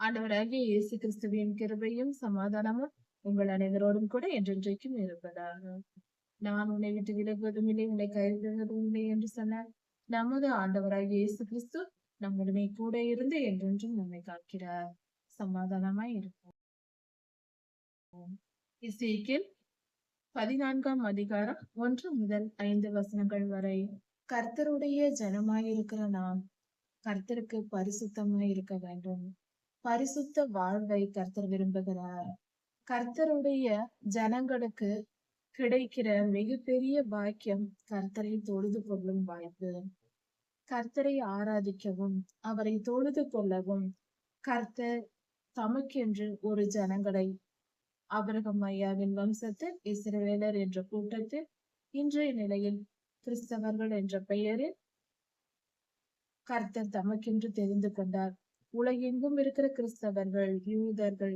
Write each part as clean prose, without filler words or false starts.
ஆண்டவராகிய இயேசு கிறிஸ்துவின் கிருபையும் சமாதானமும் உங்கள் அனைவரோடும் கூட என்றென்றைக்கும் இருப்பதாக. நான் உன்னை விட்டு விலகுவதும் இல்லை, உன்னை கைவிடுவதும் இல்லை என்று சொன்னார். நமது ஆண்டவராகிய இயேசு கிறிஸ்து நம்முடனே கூட இருந்து என்றென்றும் நம்மை காக்கிறார். சமாதானமாய் இருப்போம். எசேக்கியேல் 14ஆம் அதிகாரம் 1 முதல் 5 வசனங்கள் வரை. கர்த்தருடைய ஜனமாயிருக்கிற நாம் கர்த்தருக்கு பரிசுத்தமாய் இருக்க வேண்டும். பரிசுத்த வாழ்வை கர்த்தர் விரும்புகிறார். கர்த்தருடைய ஜனங்களுக்கு கிடைக்கிற மிகப்பெரிய பாக்கியம் கர்த்தரை தொழுது கொள்ளும் வாய்ப்பு. கர்த்தரை ஆராதிக்கவும் அவரை தொழுது கொள்ளவும் கர்த்தர் தமக்கென்று ஒரு ஜனங்களை ஆபிரகாம் ஐயாவின் வம்சத்தில் இஸ்ரவேலர் என்ற கூட்டத்தில் இன்றைய நிலையில் கிறிஸ்தவர்கள் என்ற பெயரில் கர்த்தர் தமக்கென்று தெரிந்து கொண்டார். உலகெங்கும் இருக்கிற கிறிஸ்தவர்கள், யூதர்கள்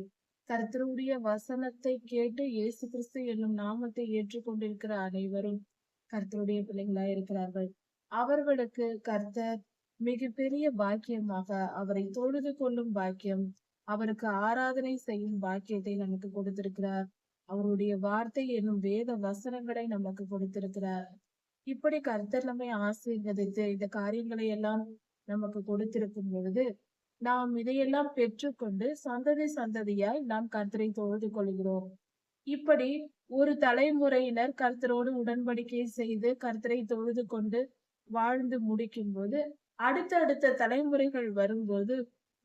கர்த்தருடைய வசனத்தை கேட்டு இயேசு கிறிஸ்து என்னும் நாமத்தை ஏற்றுக்கொண்டிருக்கிற அனைவரும் கர்த்தருடைய பிள்ளைகளாய் இருக்கிறார்கள். அவர்களுக்கு கர்த்தர் மிகப்பெரிய பாக்கியமாக அவரை தொழுது கொள்ளும் பாக்கியம், அவருக்கு ஆராதனை செய்யும் பாக்கியத்தை நமக்கு கொடுத்திருக்கிறார். அவருடைய வார்த்தை என்னும் வேத வசனங்களை நமக்கு கொடுத்திருக்கிறார். இப்படி கர்த்தர் நம்மை ஆசீர்வதித்து இந்த காரியங்களை எல்லாம் நமக்கு கொடுத்திருக்கும் பொழுது நாம் இதையெல்லாம் பெற்றுக்கொண்டு சந்ததி சந்ததியாய் நாம் கர்த்தரை தொழுது கொள்கிறோம். இப்படி ஒரு தலைமுறையினர் கர்த்தரோடு உடன்படிக்கை செய்து கர்த்தரை தொழுது கொண்டு வாழ்ந்து முடிக்கும் போது அடுத்தடுத்த தலைமுறைகள் வரும்போது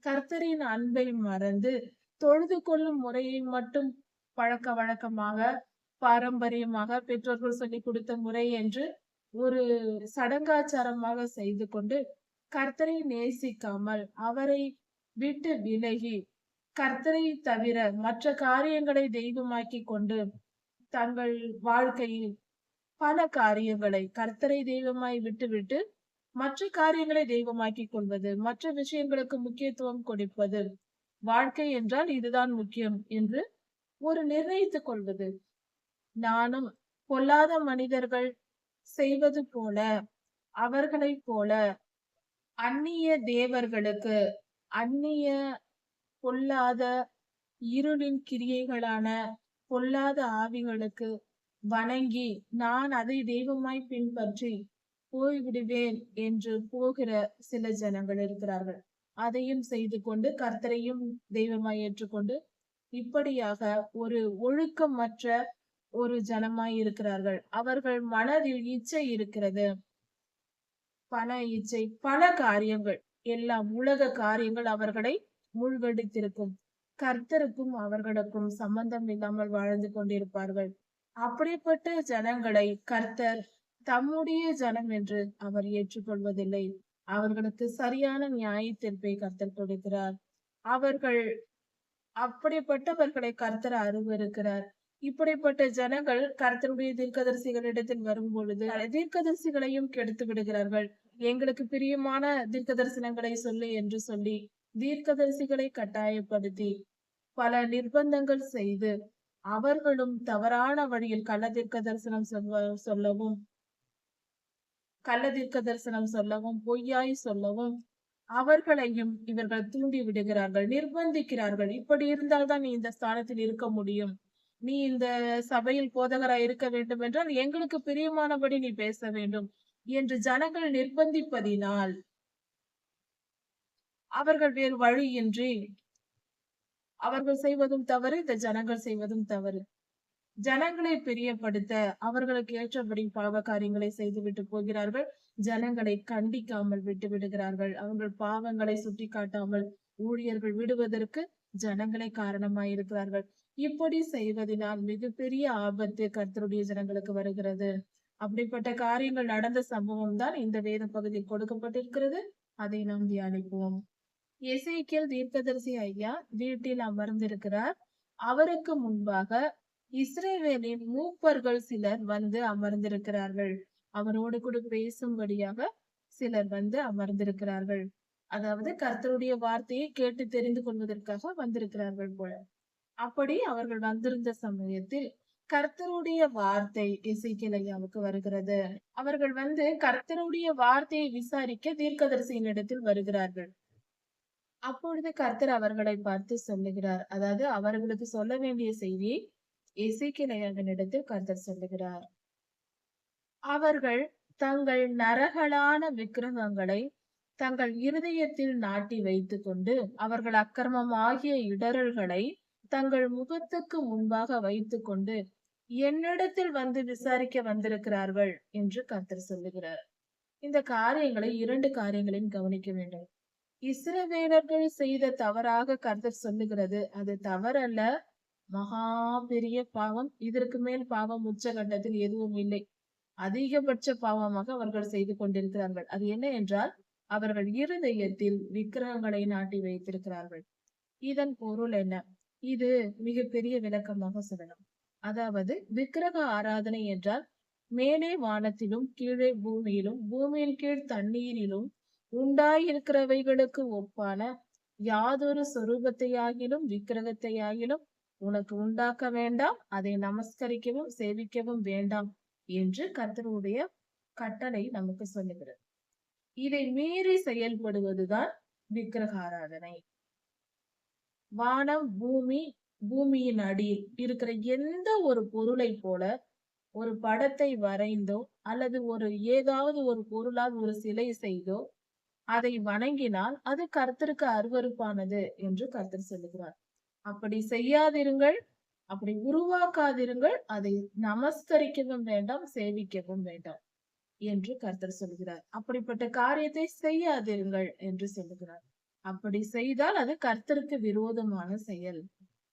கர்த்தரின் அன்பை மறந்து தொழுது கொள்ளும் முறையை மட்டும் பழக்க வழக்கமாக பாரம்பரியமாக பெற்றோர்கள் சொல்லிக் கொடுத்த முறை என்று ஒரு சடங்காச்சாரமாக செய்து கொண்டு கர்த்தரை நேசிக்காமல் அவரை விட்டு விலகி கர்த்தரை தவிர மற்ற காரியங்களை தெய்வமாக்கி கொண்டு தங்கள் வாழ்க்கையில் பல காரியங்களை கர்த்தரை தெய்வமாய் விட்டுவிட்டு மற்ற காரியங்களை தெய்வமாக்கி கொள்வது, மற்ற விஷயங்களுக்கு முக்கியத்துவம் கொடுப்பது, வாழ்க்கை என்றால் இதுதான் முக்கியம் என்று ஒரு நிர்ணயித்துக் கொள்வது. நானும் பொல்லாத மனிதர்கள் செய்வது போல அவர்களைப் போல அந்நிய தேவர்களுக்கு, அந்நிய பொல்லாத இருளின் கிரியைகளான பொல்லாத ஆவிகளுக்கு வணங்கி நான் அதை தெய்வமாய் பின்பற்றி போய்விடுவேன் என்று போகிற சில ஜனங்கள் இருக்கிறார்கள். அதையும் செய்து கொண்டு கர்த்தரையும் தெய்வமாய் ஏற்றுக்கொண்டு இப்படியாக ஒரு ஒழுக்கமற்ற ஒரு ஜனமாய் இருக்கிறார்கள். அவர்கள் மனதில் இச்சை இருக்கிறது, பண இச்சை, பல காரியங்கள், எல்லாம் உலக காரியங்கள் அவர்களை மூழ்கடித்திருக்கும். கர்த்தருக்கும் அவர்களுக்கும் சம்பந்தம் இல்லாமல் வாழ்ந்து கொண்டிருப்பார்கள். அப்படிப்பட்ட ஜனங்களை கர்த்தர் தம்முடைய ஜனம் என்று அவர் ஏற்றுக்கொள்வதில்லை. அவர்களுக்கு சரியான நியாய தீர்ப்பை கர்த்தர் கொடுக்கிறார். அவர்கள் அப்படிப்பட்டவர்களை கர்த்தர் அருவருக்கிறார். இப்படிப்பட்ட ஜனங்கள் கர்த்தருடைய தீர்க்கதரிசிகளிடத்தில் வரும் பொழுது தீர்க்கதரிசிகளையும் கெடுத்து விடுகிறார்கள். எங்களுக்கு பிரியமான தீர்க்க தரிசனங்களை சொல்லு என்று சொல்லி தீர்க்கதரிசிகளை கட்டாயப்படுத்தி பல நிர்பந்தங்கள் செய்து அவர்களும் தவறான வழியில் கள்ள தீர்க்க தரிசனம் சொல்லவும் பொய்யாய் சொல்லவும் அவர்களையும் இவர்கள் தூண்டி விடுகிறார்கள், நிர்பந்திக்கிறார்கள். இப்படி இருந்தால்தான் நீ இந்த ஸ்தானத்தில் இருக்க முடியும், நீ இந்த சபையில் போதகராய் இருக்க வேண்டும் என்றால் எங்களுக்கு பிரியமானபடி நீ பேச வேண்டும் என்று ஜனங்கள் நிர்பந்திப்பதினால் அவர்கள் வேறு வழியின்றி அவர்கள் செய்வதும் தவறு, இந்த ஜனங்கள் செய்வதும் தவறு. ஜனங்களை பிரியப்படுத்த அவர்களுக்கு ஏற்றபடி பாவ காரியங்களை செய்துவிட்டு போகிறார்கள். ஜனங்களை கண்டிக்காமல் விட்டு விடுகிறார்கள். அவர்கள் பாவங்களை சுட்டி காட்டாமல் ஊழியர்கள் விடுவதற்கு ஜனங்களை காரணமாயிருக்கிறார்கள். இப்படி செய்வதனால் மிகப்பெரிய ஆபத்து கர்த்தருடைய ஜனங்களுக்கு வருகிறது. அப்படிப்பட்ட காரியங்கள் நடந்த சம்பவம் தான் இந்த வேத பகுதியில் கொடுக்கப்பட்டிருக்கிறது. அதை நாம் தியானிப்போம். எசேக்கியேல் தீர்க்கதரிசி ஐயா வீட்டில் அமர்ந்திருக்கிறார். அவருக்கு முன்பாக இஸ்ரவேலின் மூப்பர்கள் சிலர் வந்து அமர்ந்திருக்கிறார்கள். அவரோடு கூட பேசும்படியாக சிலர் வந்து அமர்ந்திருக்கிறார்கள். அதாவது கர்த்தருடைய வார்த்தையை கேட்டு தெரிந்து கொள்வதற்காக வந்திருக்கிறார்கள் போல. அப்படி அவர்கள் வந்திருந்த சமயத்தில் கர்த்தருடைய வார்த்தை எசேக்கியேல் ஐயாவுக்கு வருகிறது. அவர்கள் வந்து கர்த்தருடைய வார்த்தையை விசாரிக்க தீர்க்கதரிசியின் இடத்தில் வருகிறார்கள். அப்பொழுது கர்த்தர் அவர்களை பார்த்து சொல்லுகிறார். அதாவது அவர்களுக்கு சொல்ல வேண்டிய செய்தியை எசேக்கியேலிடத்தில் கர்த்தர் சொல்லுகிறார். அவர்கள் தங்கள் நரகலான விக்கிரகங்களை தங்கள் இருதயத்தில் நாட்டி வைத்துக் கொண்டு, அவர்கள் அக்கிரமமாகிய இடறல்களை தங்கள் முகத்துக்கு முன்பாக வைத்துக் கொண்டு, என்னிடத்தில் வந்து விசாரிக்க வந்திருக்கிறார்கள் என்று கர்த்தர் சொல்லுகிறார். இந்த காரியங்களை 2 காரியங்களையும் கவனிக்க வேண்டும். இஸ்ரவேலர்கள் செய்த தவறாக கர்த்தர் சொல்லுகிறது. அது தவறல்ல. மகா பெரிய பாவம். இதற்கு மேல் பாவம் உச்சகட்டத்தில் எதுவும் இல்லை. அதிகபட்ச பாவமாக அவர்கள் செய்து கொண்டிருக்கிறார்கள். அது என்ன என்றால், அவர்கள் இருதயத்தில் விக்கிரகங்களை நாட்டி வைத்திருக்கிறார்கள். இதன் பொருள் என்ன? இது மிகப்பெரிய விளக்கமாக சொல்லலாம். அதாவது விக்கிரக ஆராதனை என்றால், மேலே வானத்திலும் கீழே பூமியிலும் பூமியின் கீழ் தண்ணீரிலும் உண்டாயிருக்கிறவைகளுக்கு ஒப்பான யாதொரு சொரூபத்தையாகிலும் விக்கிரகத்தையாகிலும் உனக்கு உண்டாக்க வேண்டாம், அதை நமஸ்கரிக்கவும் சேவிக்கவும் வேண்டாம் என்று கர்த்தருடைய கட்டளை நமக்கு சொல்லுகிறது. இதை மீறி செயல்படுவதுதான் விக்கிரக ஆராதனை. வானம், பூமி, பூமியின் அடியில் இருக்கிற எந்த ஒரு பொருளை போல ஒரு படத்தை வரைந்தோ அல்லது ஏதாவது ஒரு பொருளால் ஒரு சிலை செய்தோ அதை வணங்கினால் அது கர்த்தருக்கு அருவருப்பானது என்று கர்த்தர் சொல்லுகிறார். அப்படி செய்யாதிருங்கள், அப்படி உருவாக்காதிருங்கள், அதை நமஸ்கரிக்கவும் வேண்டாம், சேவிக்கவும் வேண்டாம் என்று கர்த்தர் சொல்கிறார். அப்படிப்பட்ட காரியத்தை செய்யாதிருங்கள் என்று சொல்லுகிறார். அப்படி செய்தால் அது கர்த்தருக்கு விரோதமான செயல்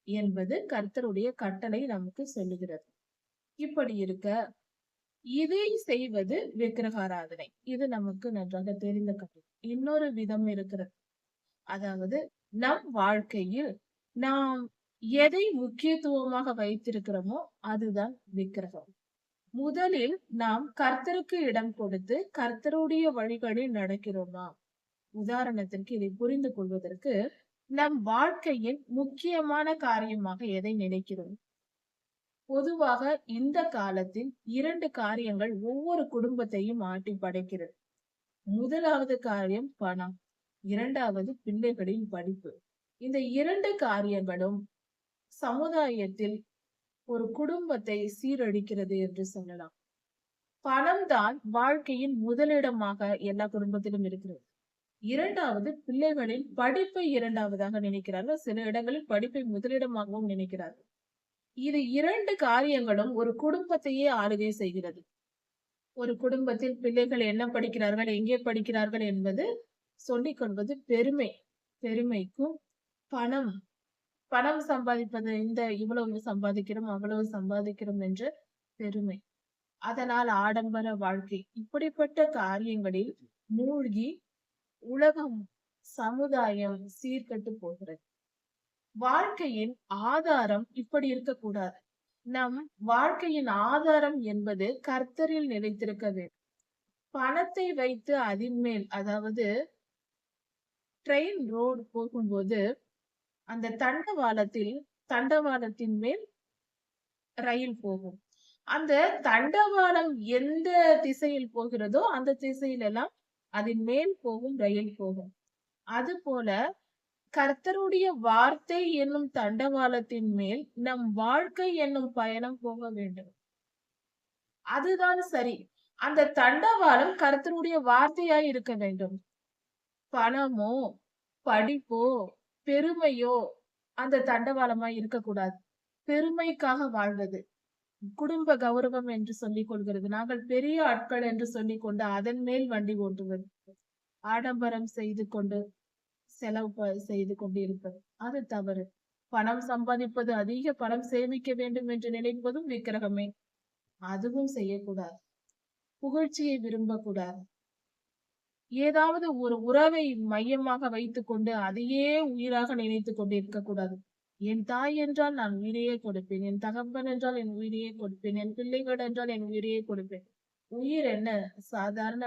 என்பது கர்த்தருடைய கட்டளை நமக்கு சொல்லுகிறது. இப்படி இருக்க இதை செய்வது விக்கிரகாராதனை. இது நமக்கு நன்றாக தெரிந்த கதை. இன்னொரு விதம் இருக்கிறது. அதாவது நம் வாழ்க்கையில் நாம் எதை முக்கியத்துவமாக வைத்திருக்கிறோமோ அதுதான் விக்கிரகம். முதலில் நாம் கர்த்தருக்கு இடம் கொடுத்து கர்த்தருடைய வழிகளில் நடக்கிறோமா? உதாரணத்திற்கு இதை புரிந்து கொள்வதற்கு நம் வாழ்க்கையின் முக்கியமான காரியமாக எதை நினைக்கிறோம்? பொதுவாக இந்த காலத்தில் 2 காரியங்கள் ஒவ்வொரு குடும்பத்தையும் ஆட்டி படைக்கிறது. முதலாவது காரியம் பணம், 2வது பிள்ளைகளின் படிப்பு. இந்த 2 காரியங்களும் சமுதாயத்தில் ஒரு குடும்பத்தை சீரழிக்கிறது என்று சொல்லலாம். பணம் தான் வாழ்க்கையின் முதலிடமாக எல்லா குடும்பத்திலும் இருக்கிறது. 2வது பிள்ளைகளின் படிப்பை 2வதாக நினைக்கிறார்கள். சில இடங்களில் படிப்பை முதலிடமாகவும் நினைக்கிறார்கள். இது 2 காரியங்களும் ஒரு குடும்பத்தையே ஆளுகை செய்கிறது. ஒரு குடும்பத்தில் பிள்ளைகள் என்ன படிக்கிறார்கள், எங்கே படிக்கிறார்கள் என்பது சொல்லிக் கொள்வது பெருமை. பெருமைக்கும் பணம் பணம் சம்பாதிப்பது, இவ்வளவு சம்பாதிக்கிறோம், அவ்வளவு சம்பாதிக்கிறோம் என்று பெருமை. அதனால் ஆடம்பர வாழ்க்கை. இப்படிப்பட்ட காரியங்களில் மூழ்கி உலகம், சமுதாயம் சீர்கெட்டு போகிறது. வாழ்க்கையின் ஆதாரம் இப்படி இருக்கக்கூடாது. நம் வாழ்க்கையின் ஆதாரம் என்பது கர்த்தரில் நிலைத்திருக்க வேண்டும். பணத்தை வைத்து அதின் மேல், அதாவது ட்ரெயின் ரோடு போகும்போது அந்த தண்டவாளத்தின் மேல் ரயில் போகும். அந்த தண்டவாளம் எந்த திசையில் போகிறதோ அந்த திசையிலெல்லாம் அதன் மேல் போகும் ரயில் போகும். அதுபோல கர்த்தருடைய வார்த்தை என்னும் தண்டவாளத்தின் மேல் நம் வாழ்க்கை என்னும் பயணம் போக வேண்டும். அதுதான் சரி. அந்த தண்டவாளம் கர்த்தருடைய வார்த்தையாய் இருக்க வேண்டும். பணமோ, படிப்போ, பெருமையோ அந்த தண்டவாளமாய் இருக்கக்கூடாது. பெருமைக்காக வாழ்வது, குடும்ப கௌரவம் என்று சொல்லிக் கொள்கிறது. நாங்கள் பெரிய ஆட்கள் என்று சொல்லிக் கொண்டு அதன் மேல் வண்டி ஓட்டுவது, ஆடம்பரம் செய்து கொண்டு செலவு செய்து கொண்டு இருப்பது, அது தவறு. பணம் சம்பாதிப்பது, அதிக பணம் சேமிக்க வேண்டும் என்று நினைப்பதும் விக்கிரகமே. அதுவும் செய்யக்கூடாது. புகழ்ச்சியை விரும்பக்கூடாது. ஏதாவது ஒரு உறவை மையமாக வைத்துக் கொண்டு அதையே உயிராக நினைத்துக் கொண்டு இருக்கக்கூடாது. என் தாய் என்றால் நான் உயிரையே கொடுப்பேன், என் தகப்பன் என்றால் என் உயிரையே கொடுப்பேன், என் பிள்ளைகள் என்றால் என் உயிரையே கொடுப்பேன். உயிர் என்ன சாதாரண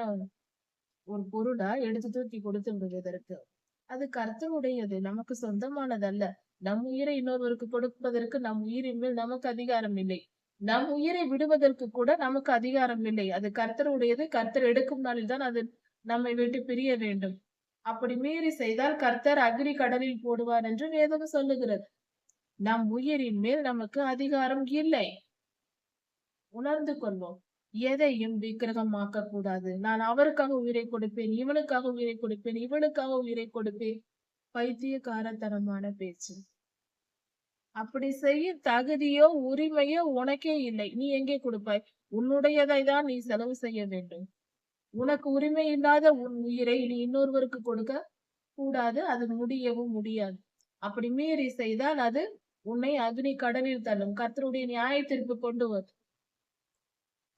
ஒரு பொருளா எடுத்து தூக்கி கொடுத்து விடுவதற்கு? அது கர்த்தருடையது, நமக்கு சொந்தமானதல்ல. நம் உயிரை இன்னொருவருக்கு கொடுப்பதற்கு நம் உயிரின் மேல் நமக்கு அதிகாரம் இல்லை. நம் உயிரை விடுவதற்கு கூட நமக்கு அதிகாரம் இல்லை. அது கர்த்தருடையது. கர்த்தர் எடுக்கும் நாளில் தான் அது நம்மை விட்டு பிரிய வேண்டும். அப்படி மீறி செய்தால் கர்த்தர் அக்னி கடலில் போடுவார் என்று வேதம் சொல்லுகிறது. நம் உயிரின் மேல் நமக்கு அதிகாரம் இல்லை. உணர்ந்து கொள்வோம். எதையும் விக்கிரகமாக்க கூடாது. நான் அவருக்காக உயிரை கொடுப்பேன், இவனுக்காக உயிரை கொடுப்பேன், இவளுக்காக உயிரை கொடுப்பேன். பைத்தியக்காரத்தனமான பேச்சு. அப்படி செய்ய தகுதியோ உரிமையோ உனக்கே இல்லை. நீ எங்கே கொடுப்பாய்? உன்னுடையதை தான் நீ செலவு செய்ய வேண்டும். உனக்கு உரிமை இல்லாத உன் உயிரை நீ இன்னொருவருக்கு கொடுக்க கூடாது. அது முடியவும் முடியாது. அப்படி மீறி செய்தால் அது உன்னை அக்னி கடலில் தள்ளும். கர்த்தருடைய நியாய தீர்ப்பு கொண்டு வரும்.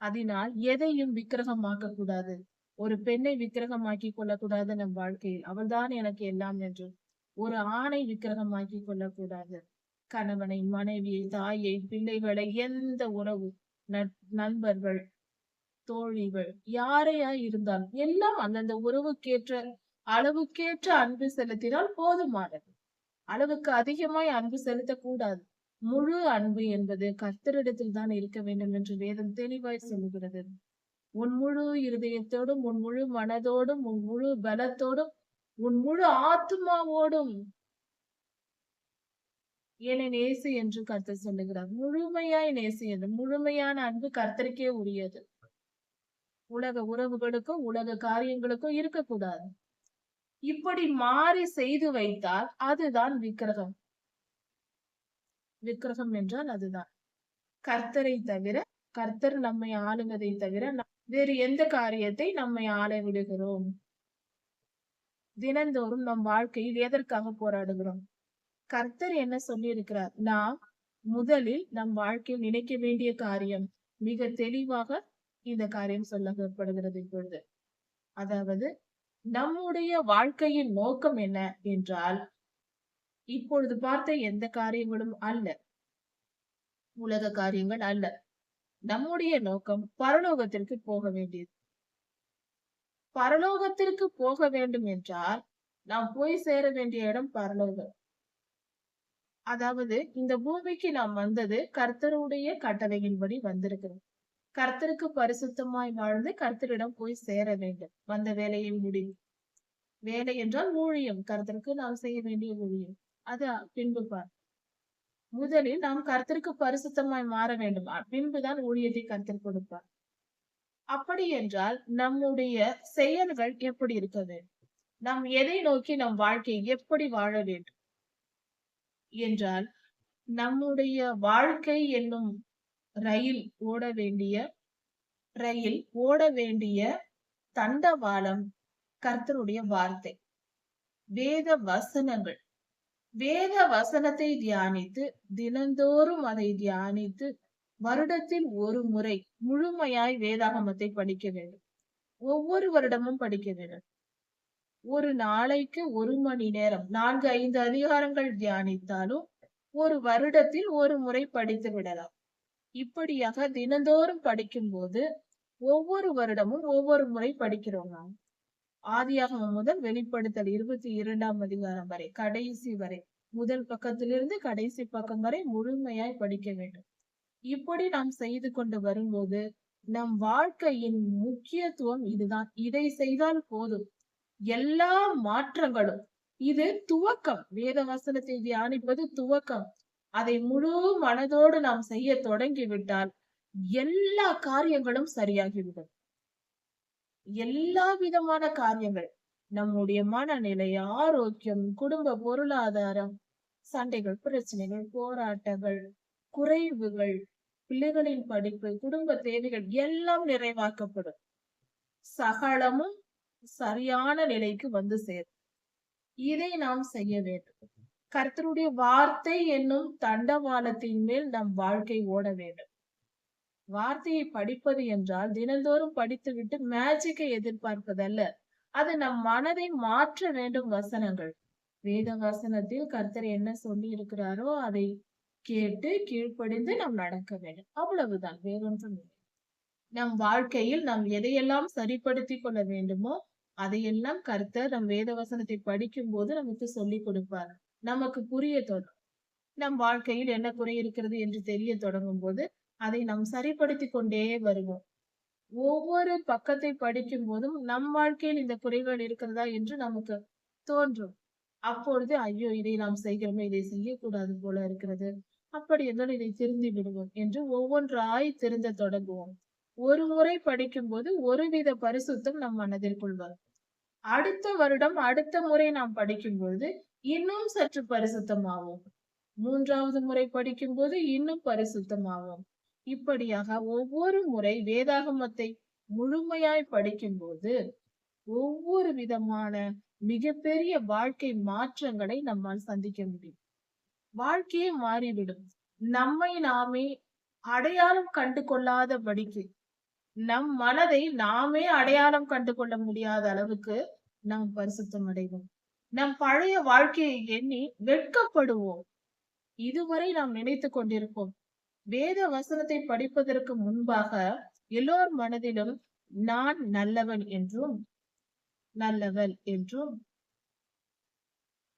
அதனால் எதையும் விக்கிரகமாக்க கூடாது. ஒரு பெண்ணை விக்கிரகமாக்கி கொள்ளக்கூடாது நம் வாழ்க்கையில். அவள்தான் எனக்கு எல்லாம் என்று. ஒரு ஆணை விக்கிரகமாக்கி கொள்ளக்கூடாது. கணவனை, மனைவியை, தாயை, பிள்ளைகளை, எந்த உறவு, நண்பர்கள், தோழிகள், யாரையா இருந்தாலும் எல்லாம் அந்தந்த உறவுக்கேற்ற அளவுக்கேற்ற அன்பு செலுத்தினால் போதுமானது. அளவுக்கு அதிகமாய் அன்பு செலுத்தக்கூடாது. முழு அன்பு என்பது கர்த்தரிடத்தில் தான் இருக்க வேண்டும் என்று வேதம் தெளிவாய் சொல்லுகிறது. உன் முழு இருதயத்தோடும், உன் முழு மனதோடும், உன் முழு பலத்தோடும், உன் முழு ஆத்மாவோடும் என்னை நேசி என்று கர்த்தர் சொல்லுகிறார். முழுமையாய் நேசி என்று. முழுமையான அன்பு கர்த்தருக்கே உரியது. உலக உறவுகளுக்கும் உலக காரியங்களுக்கும் இருக்கக்கூடாது. இப்படி மாறி செய்து வைத்தால் அதுதான் விக்கிரகம். விக்கிரகம் என்றால் அதுதான். கர்த்தரை தவிர, கர்த்தர் நம்மை ஆளுவதை தவிர வேறு எந்த காரியத்தை நம்மை ஆள விடுகிறோம்? தினந்தோறும் நம் வாழ்க்கையில் எதற்காக போராடுகிறோம்? கர்த்தர் என்ன சொல்லி இருக்கிறார்? நாம் முதலில் நம் வாழ்க்கையில் நினைக்க வேண்டிய காரியம் மிக தெளிவாக இந்த காரியம் சொல்லப்படுகிறது இப்பொழுது. அதாவது நம்முடைய வாழ்க்கையின் நோக்கம் என்ன என்றால், இப்பொழுது பார்த்த எந்த காரியங்களும் அல்ல, உலக காரியங்கள் அல்ல. நம்முடைய நோக்கம் பரலோகத்திற்கு போக வேண்டியது. பரலோகத்திற்கு போக வேண்டும் என்றால் நாம் போய் சேர வேண்டிய இடம் பரலோகம். அதாவது இந்த பூமிக்கு நாம் வந்தது கர்த்தருடைய கட்டளையின்படி வந்திருக்கிறோம். கர்த்தருக்கு பரிசுத்தமாய் வாழ்ந்து கர்த்தரிடம் போய் சேர வேண்டும். வந்த வேலையை முடிவு. வேலை என்றால் ஊழியம். கர்த்தருக்கு நாம் செய்ய வேண்டிய ஊழியம். அது பின்பு பார். முதலில் நாம் கர்த்தருக்கு பரிசுத்தமாய் மாற வேண்டும். பின்புதான் ஊழியத்தை கர்த்தர் கொடுப்பார். அப்படி என்றால் நம்முடைய செயல்கள் எப்படி இருக்க வேண்டும்? நாம் எதை நோக்கி நம் வாழ்க்கையை எப்படி வாழ வேண்டும் என்றால், நம்முடைய வாழ்க்கை என்னும் ரயில் ஓட வேண்டிய தண்டவாளம் கர்த்தருடைய வார்த்தை, வேத வசனங்கள். வேத வசனத்தை தியானித்து, தினந்தோறும் அதை தியானித்து, வருடத்தில் ஒரு முறை முழுமையாய் வேதாகமத்தை படிக்க வேண்டும். ஒவ்வொரு வருடமும் படிக்க வேண்டும். ஒரு நாளைக்கு 1 மணி நேரம் 4-5 அதிகாரங்கள் தியானித்தாலும் ஒரு வருடத்தில் ஒரு முறை படித்து விடலாம். இப்படியாக தினந்தோறும் படிக்கும் போது ஒவ்வொரு வருடமும் ஒவ்வொரு முறை படிக்கிறோம். நாம் ஆதியாகமம் முதல் வெளிப்படுத்தல் 22ஆம் அதிகாரம் வரை, கடைசி வரை, முதல் பக்கத்திலிருந்து கடைசி பக்கம் வரை முழுமையாய் படிக்க வேண்டும். இப்படி நாம் செய்து கொண்டு வரும்போது நம் வாழ்க்கையின் முக்கியத்துவம் இதுதான். இதை செய்தால் போதும், எல்லா மாற்றங்களும். இது துவக்கம். வேத வசனத்தை தியானிப்பது துவக்கம். அதை முழு மனதோடு நாம் செய்ய தொடங்கிவிட்டால் எல்லா காரியங்களும் சரியாகிவிடும். எல்லா விதமான காரியங்கள், நம்முடைய மனநிலை, ஆரோக்கியம், குடும்ப பொருளாதாரம், சண்டைகள், பிரச்சனைகள், போராட்டங்கள், குறைவுகள், பிள்ளைகளின் படிப்பு, குடும்ப தேவைகள் எல்லாம் நிறைவாக்கப்படும். சகலமும் சரியான நிலைக்கு வந்து சேரும். இதை நாம் செய்ய வேண்டும். கர்த்தருடைய வார்த்தை என்னும் தண்டவாளத்தின் மேல் நம் வாழ்க்கை ஓட வேண்டும். வார்த்தையை படிப்பது என்றால் தினந்தோறும் படித்துவிட்டு மேஜிக்கை எதிர்பார்ப்பதல்ல. அது நம் மனதை மாற்ற வேண்டும். வசனங்கள், வேத வசனத்தில் கர்த்தர் என்ன சொல்லி இருக்கிறாரோ அதை கேட்டு கீழ்ப்படிந்து நாம் நடக்க வேண்டும். அவ்வளவுதான், வேறொன்றும் இல்லை. நம் வாழ்க்கையில் நாம் எதையெல்லாம் சரிப்படுத்தி கொள்ள வேண்டுமோ அதையெல்லாம் கர்த்தர் நம் வேத வசனத்தை படிக்கும் போது நமக்கு சொல்லிக் கொடுப்பார். நமக்கு புரிய தொடங்கும். நம் வாழ்க்கையில் என்ன குறை இருக்கிறது என்று தெரிய தொடங்கும் போது அதை நாம் சரிப்படுத்தி கொண்டே வருவோம். ஒவ்வொரு பக்கத்தை படிக்கும் போதும் நம் வாழ்க்கையில் இந்த குறைகள் இருக்கிறதா என்று நமக்கு தோன்றும். அப்பொழுது ஐயோ! இதை நாம் செய்கிறோமே, இதை செய்யக்கூடாது போல இருக்கிறது. அப்படி என்றால் இதை திருந்தி விடுவோம் என்று ஒவ்வொன்றாய் திருந்தத் தொடங்குவோம். ஒரு முறை படிக்கும்போது ஒருவித பரிசுத்தம் நம் மனதிற்குள் வரும். அடுத்த வருடம் அடுத்த முறை நாம் படிக்கும்பொழுது இன்னும் சற்று பரிசுத்தமாவோம். 3வது முறை படிக்கும்போது இன்னும் பரிசுத்தமாவோம். இப்படியாக ஒவ்வொரு முறை வேதாகமத்தை முழுமையாய் படிக்கும்போது ஒவ்வொரு விதமான மிகப்பெரிய வாழ்க்கை மாற்றங்களை நம்மால் சந்திக்க முடியும். வாழ்க்கையே மாறிவிடும். நம்மை நாமே அடையாளம் கண்டு கொள்ளாதபடிக்கு, நம் மனதை நாமே அடையாளம் கண்டு கொள்ள முடியாத அளவுக்கு நாம் பரிசுத்தம் அடைவோம். நம் பழைய வாழ்க்கையை எண்ணி வெட்கப்படுவோம். இதுவரை நாம் நினைத்துக் கொண்டிருப்போம். வேத வசனத்தை படிப்பதற்கு முன்பாக எல்லோர் மனதிலும் நான் நல்லவன் என்றும், நல்லவள் என்றும்,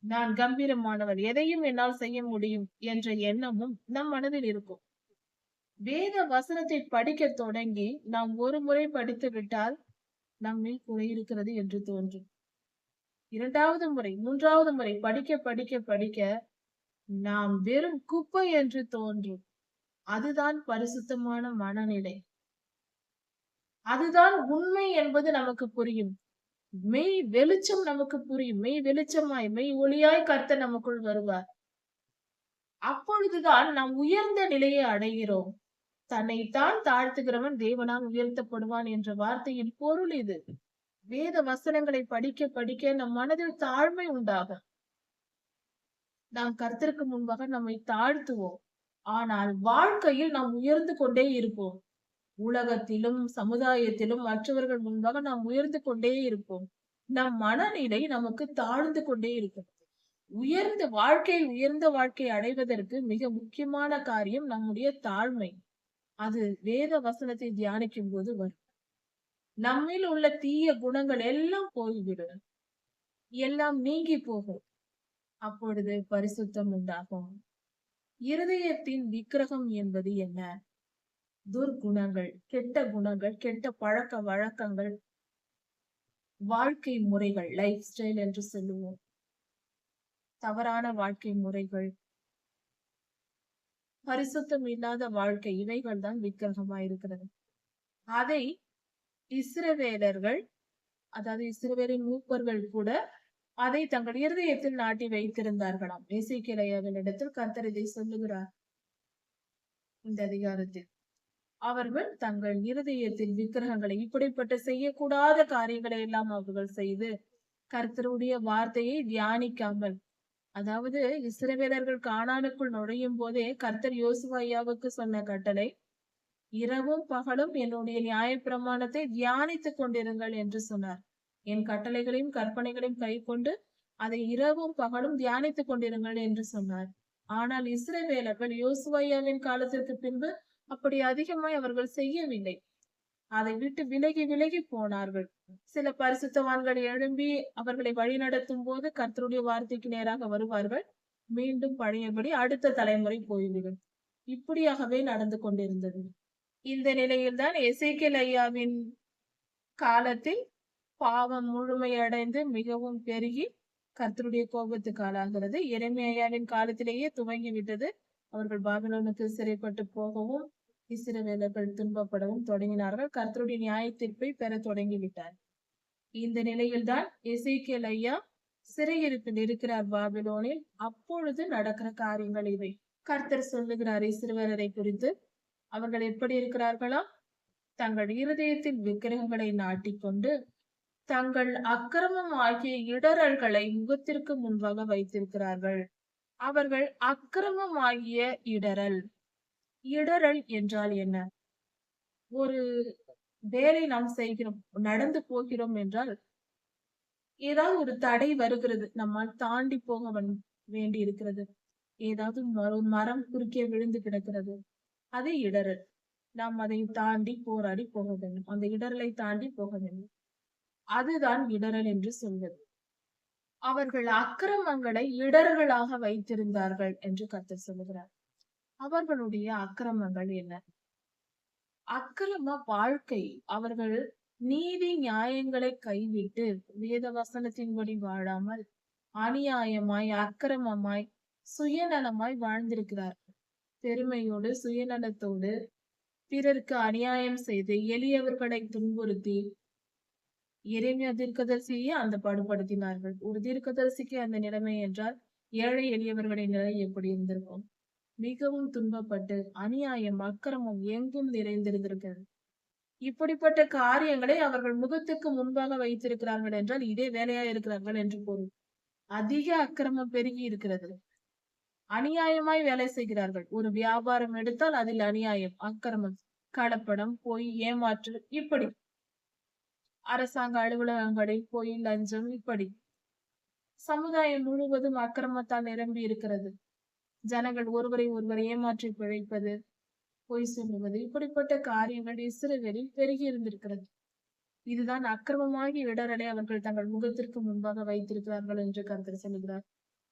நான் கம்பீரமானவர், எதையும் என்னால் செய்ய முடியும் என்ற எண்ணமும் நம் மனதில் இருக்கும். வேத வசனத்தை படிக்க தொடங்கி நாம் ஒரு முறை படித்து விட்டால் நம்மில் குறை இருக்கிறது என்று தோன்றும். 2வது முறை, 3வது முறை படிக்க படிக்க படிக்க நாம் வெறும் குப்பை என்று தோன்றும். அதுதான் பரிசுத்தமான மனநிலை. அதுதான் உண்மை என்பது நமக்கு புரியும். மெய் வெளிச்சம் நமக்கு புரியும். மெய் வெளிச்சமாய், மெய் ஒளியாய் கர்த்தர் நமக்குள் வருவார். அப்பொழுதுதான் நாம் உயர்ந்த நிலையை அடைகிறோம். தன்னைத்தான் தாழ்த்துகிறவன் தேவனால் உயர்த்தப்படுவான் என்ற வார்த்தையின் பொருள் இது. வேத வசனங்களை படிக்க படிக்க நம் மனதில் தாழ்மை உண்டாகும். நாம் கர்த்தருக்கு முன்பாக நம்மை தாழ்த்துவோம். ஆனால் வாழ்க்கையில் நாம் உயர்ந்து கொண்டே இருப்போம். உலகத்திலும் சமுதாயத்திலும் மற்றவர்கள் முன்பாக நாம் உயர்ந்து கொண்டே இருப்போம். நம் மனநிலை நமக்கு தாழ்ந்து கொண்டே இருக்கும். உயர்ந்த வாழ்க்கை அடைவதற்கு மிக முக்கியமான காரியம் நம்முடைய தாழ்மை. அது வேத வசனத்தை தியானிக்கும் போது வரும். நம்மில் உள்ள தீய குணங்கள் எல்லாம் போய்விடும். எல்லாம் நீங்கி போகும். அப்பொழுது பரிசுத்தம் உண்டாகும். இருதயத்தின் விக்கிரகம் என்பது என்ன? துர்குணங்கள், கெட்ட குணங்கள், கெட்ட பழக்க வழக்கங்கள், வாழ்க்கை முறைகள், லைஃப் ஸ்டைல் என்று சொல்லுவோம். தவறான வாழ்க்கை முறைகள், பரிசுத்தம் இல்லாத வாழ்க்கை, இவைகள் தான் விக்கிரகமாயிருக்கிறது. அதை இஸ்ரவேலர்கள், அதாவது இஸ்ரவேலின் மூப்பர்கள் கூட அதை தங்கள் இருதயத்தில் நாட்டி வைத்திருந்தார்களாம். எசேக்கியேலிடத்தில் கர்த்தர் இதை சொல்லுகிறார் இந்த அதிகாரத்தில். அவர்கள் தங்கள் இருதயத்தில் விக்கிரகங்களை, இப்படிப்பட்ட செய்யக்கூடாத காரியங்களை எல்லாம் அவர்கள் செய்து கர்த்தருடைய வார்த்தையை தியானிக்காமல், அதாவது இஸ்ரவேலர்கள் கானானுக்குள் நுழையும் போதே கர்த்தர் யோசுவாவுக்கு சொன்ன கட்டளை, இரவும் பகலும் என்னுடைய நியாயப்பிரமாணத்தை தியானித்துக் கொண்டிருங்கள் என்று சொன்னார். என் கட்டளைகளையும் கற்பனைகளையும் கைக்கொண்டு அதை இரவும் பகலும் தியானித்துக் கொண்டிருங்கள் என்று சொன்னார். ஆனால் இஸ்ரவேலர்கள் யோசுவாவின் காலத்திற்கு பின்பு அப்படி அதிகமாய் அவர்கள் செய்யவில்லை. அதை விட்டு விலகி விலகி போனார்கள். சில பரிசுத்தவான்கள் எழும்பி அவர்களை வழிநடத்தும் போது கர்த்தருடைய வார்த்தைக்கு நேராக வருவார்கள். மீண்டும் பழையபடி அடுத்த தலைமுறை போய்விடும். இப்படியாகவே நடந்து கொண்டிருந்தது. இந்த நிலையில்தான் எசேக்கியேல் ஐயாவின் காலத்தில் பாவம் முழுமையடைந்து மிகவும் பெருகி கர்த்தருடைய கோபத்துக்கு ஆளாகிறது. எரேமியாவின் காலத்திலேயே துவங்கி விட்டது. அவர்கள் பாபிலோனுக்கு சிறைப்பட்டு போகவும் இஸ்ரவேலர்கள் துன்பப்படவும் தொடங்கினார்கள். கர்த்தருடைய நியாய தீர்ப்பை பெற தொடங்கிவிட்டார். இந்த நிலையில்தான் எசேக்கியேல் ஐயா சிறையிருப்பில் இருக்கிறார் பாபிலோனில். அப்பொழுது நடக்கிற காரியங்கள் இவை. கர்த்தர் சொல்லுகிறார் இஸ்ரவேலரை குறித்து, அவர்கள் எப்படி இருக்கிறார்களா? தங்கள் இருதயத்தில் விக்கிரகங்களை நாட்டிக்கொண்டு தங்கள் அக்கிரமம் ஆகிய இடறல்களை முகத்திற்கு முன்பாக வைத்திருக்கிறார்கள். அவர்கள் அக்கிரமம் ஆகிய இடறல். இடறல் என்றால் என்ன? ஒரு வேலை நாம் செய்கிறோம், நடந்து போகிறோம் என்றால் ஏதாவது ஒரு தடை வருகிறது, நம்மால் தாண்டி போக வேண்டி இருக்கிறது. ஏதாவது மரம் குறுக்கே விழுந்து கிடக்கிறது, அது இடறல். நாம் அதை தாண்டி போராடி போக வேண்டும். அந்த இடரலை தாண்டி போக வேண்டும். அதுதான் இடறல் என்று சொல்வது. அவர்கள் அக்கிரமங்களை இடர்களாக வைத்திருந்தார்கள் என்று கர்த்தர் சொல்லுகிறார். அவர்களுடைய அக்கிரமங்கள் என்ன? அக்கிரம வாழ்க்கை. அவர்கள் நீதி நியாயங்களை கைவிட்டு வேத வசனத்தின்படி வாழாமல் அநியாயமாய், அக்கிரமமாய், சுயநலமாய் வாழ்ந்திருக்கிறார். பெருமையோடு, சுயநலத்தோடு, பிறருக்கு அநியாயம் செய்து, எளியவர்களை துன்புறுத்தி, எரேமியா தீர்க்கதரிசியை அந்த பாடுபடுத்தினார்கள். ஒரு தீர்க்கதரிசிக்கு அந்த நிலைமை என்றால், ஏழை எளியவர்களின் நிலை எப்படி இருந்திருக்கும்? மிகவும் துன்பப்பட்டு, அநியாயம், அக்கிரமம் எங்கும் நிறைந்திருந்திருக்கிறது. இப்படிப்பட்ட காரியங்களை அவர்கள் முகத்துக்கு முன்பாக வைத்திருக்கிறார்கள் என்றால், இதே வேலையா இருக்கிறார்கள் என்று பொருள். அதிக அக்கிரமம் பெருகி இருக்கிறது. அநியாயமாய் வேலை செய்கிறார்கள். ஒரு வியாபாரம் எடுத்தால் அதில் அநியாயம், அக்கிரமம், கலப்படம், பொய், ஏமாற்று, இப்படி அரசாங்க அலுவலகங்களில் பொய், லஞ்சம், இப்படி சமுதாயம் முழுவதும் அக்கிரமத்தால் நிரம்பி இருக்கிறது. ஜனங்கள் ஒருவரை ஒருவர் ஏமாற்றி பிழைப்பது, பொய் சொல்லுவது, இப்படிப்பட்ட காரியங்கள் இஸ்ரவேலில் பெருகி இருந்திருக்கிறது. இதுதான் அக்கிரமமாகி இடரலை அவர்கள் தங்கள் முகத்திற்கு முன்பாக வைத்திருக்கிறார்கள் என்று கர்த்தர் சொல்லுகிறார்.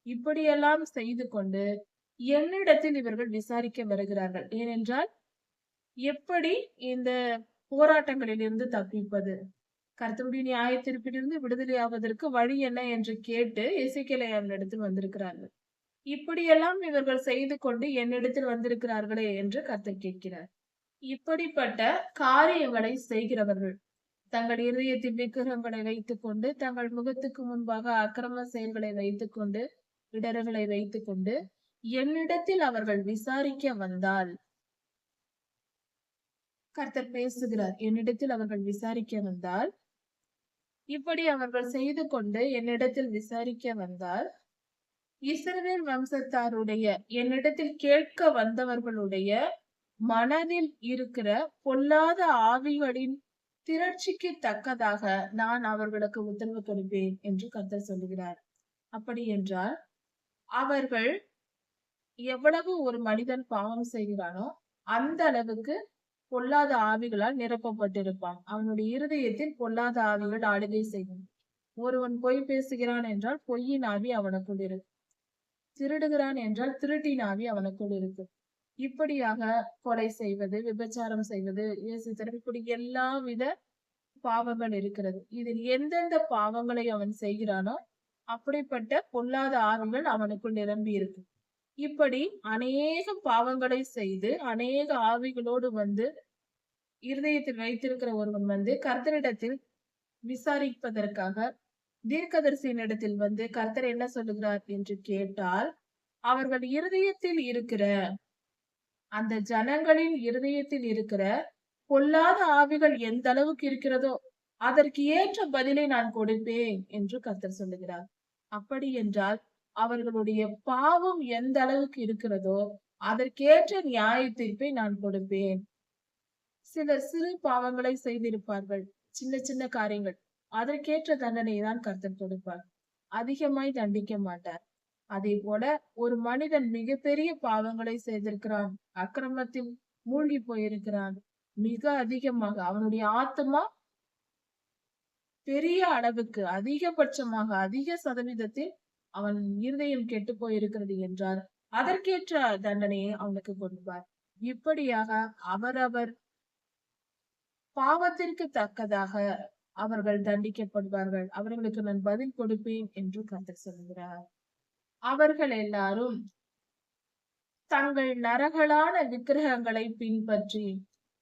இப்படியெல்லாம் செய்து கொண்டு என்னிடத்தில் இவர்கள் விசாரிக்க வருகிறார்கள். ஏனென்றால் எப்படி இந்த போராட்டங்களில் இருந்து தப்பிப்பது, கர்த்தருடைய நியாய தீர்ப்பிலிருந்து விடுதலை ஆவதற்கு வழி என்ன என்று கேட்டு எசேக்கியேலிடத்தில் வந்திருக்கிறார்கள். இப்படியெல்லாம் இவர்கள் செய்து கொண்டு என்னிடத்தில் வந்திருக்கிறார்களே என்று கர்த்தர் கேட்கிறார். இப்படிப்பட்ட காரியங்களை செய்கிறவர்கள் தங்கள் இருதயத்தில் விக்கிரகங்களை வைத்துக் கொண்டு, தங்கள் முகத்துக்கு முன்பாக அக்கிரம செயல்களை வைத்துக் கொண்டு, இடர்களை வைத்துக் கொண்டு என்னிடத்தில் அவர்கள் விசாரிக்க வந்தால், கர்த்தர் பேசுகிறார், என்னிடத்தில் அவர்கள் விசாரிக்க வந்தால், இப்படி அவர்கள் செய்து கொண்டு என்னிடத்தில் விசாரிக்க வந்தால், இஸ்ரவேல் வம்சத்தாருடைய என்னிடத்தில் கேட்க வந்தவர்களுடைய மனதில் இருக்கிற பொல்லாத ஆவிகளின் திரட்சிக்கு தக்கதாக நான் அவர்களுக்கு உத்தரவு கொடுப்பேன் என்று கர்த்தர் சொல்லுகிறார். அப்படி என்றால் அவர்கள் எவ்வளவு ஒரு மனிதன் பாவம் செய்கிறானோ அந்த அளவுக்கு பொல்லாத ஆவிகளால் நிரப்பப்பட்டிருப்பான். அவனுடைய இருதயத்தில் பொல்லாத ஆவிகள் ஆளுகை செய்யும். ஒருவன் பொய் பேசுகிறான் என்றால் பொய்யின் ஆவி அவனுக்குள் இருக்கு. திருடுகிறான் என்றால் திருட்டின் ஆவி அவனுக்குள் இருக்கு. இப்படியாக கொலை செய்வது, விபச்சாரம் செய்வது, இப்படி எல்லா வித பாவங்கள் இருக்கிறது. இதில் எந்தெந்த பாவங்களை அவன் செய்கிறானோ அப்படிப்பட்ட பொல்லாத ஆவிகள் அவனுக்குள் நிரம்பி இருக்கு. இப்படி அநேக பாவங்களை செய்து அநேக ஆவிகளோடு வந்து இருதயத்தில் வைத்திருக்கிற ஒருவன் வந்து கர்த்தரிடத்தில் விசாரிப்பதற்காக தீர்க்கதரிசியின் இடத்தில் வந்து கர்த்தர் என்ன சொல்லுகிறார் என்று கேட்டால், அவர்கள் இருதயத்தில் இருக்கிற அந்த ஜனங்களின் இருதயத்தில் இருக்கிற பொல்லாத ஆவிகள் எந்த அளவுக்கு இருக்கிறதோ அதற்கு ஏற்ற பதிலை நான் கொடுப்பேன் என்று கர்த்தர் சொல்லுகிறார். அப்படி என்றால் அவர்களுடைய பாவம் எந்த அளவுக்கு இருக்கிறதோ அதற்கேற்ற நியாய தீர்ப்பை நான் கொடுப்பேன். சிலர் சிறு பாவங்களை செய்திருப்பார்கள், சின்ன சின்ன காரியங்கள், அதற்கேற்ற தண்டனை தான் கர்த்தர் கொடுப்பார். அதிகமாய் தண்டிக்க மாட்டார். அதே போல ஒரு மனிதன் மிகப்பெரிய பாவங்களை செய்திருக்கிறான், அக்கிரமத்தில் மூழ்கி போயிருக்கிறான், மிக அதிகமாக அவனுடைய ஆத்மா பெரிய அளவுக்கு அதிகபட்சமாக அதிக சதவீதத்தில் அவன் இருதயம் கெட்டு போயிருக்கிறது என்றால் அதற்கேற்ற தண்டனையை அவனுக்கு கொடுப்பார். இப்படியாக அவரவர் பாவத்திற்கு தக்கதாக அவர்கள் தண்டிக்கப்படுவார்கள். அவர்களுக்கு நான் பதில் கொடுப்பேன் என்று கர்த்தர் சொல்கிறார். அவர்கள் எல்லாரும் தங்கள் நரகலான விக்கிரகங்களை பின்பற்றி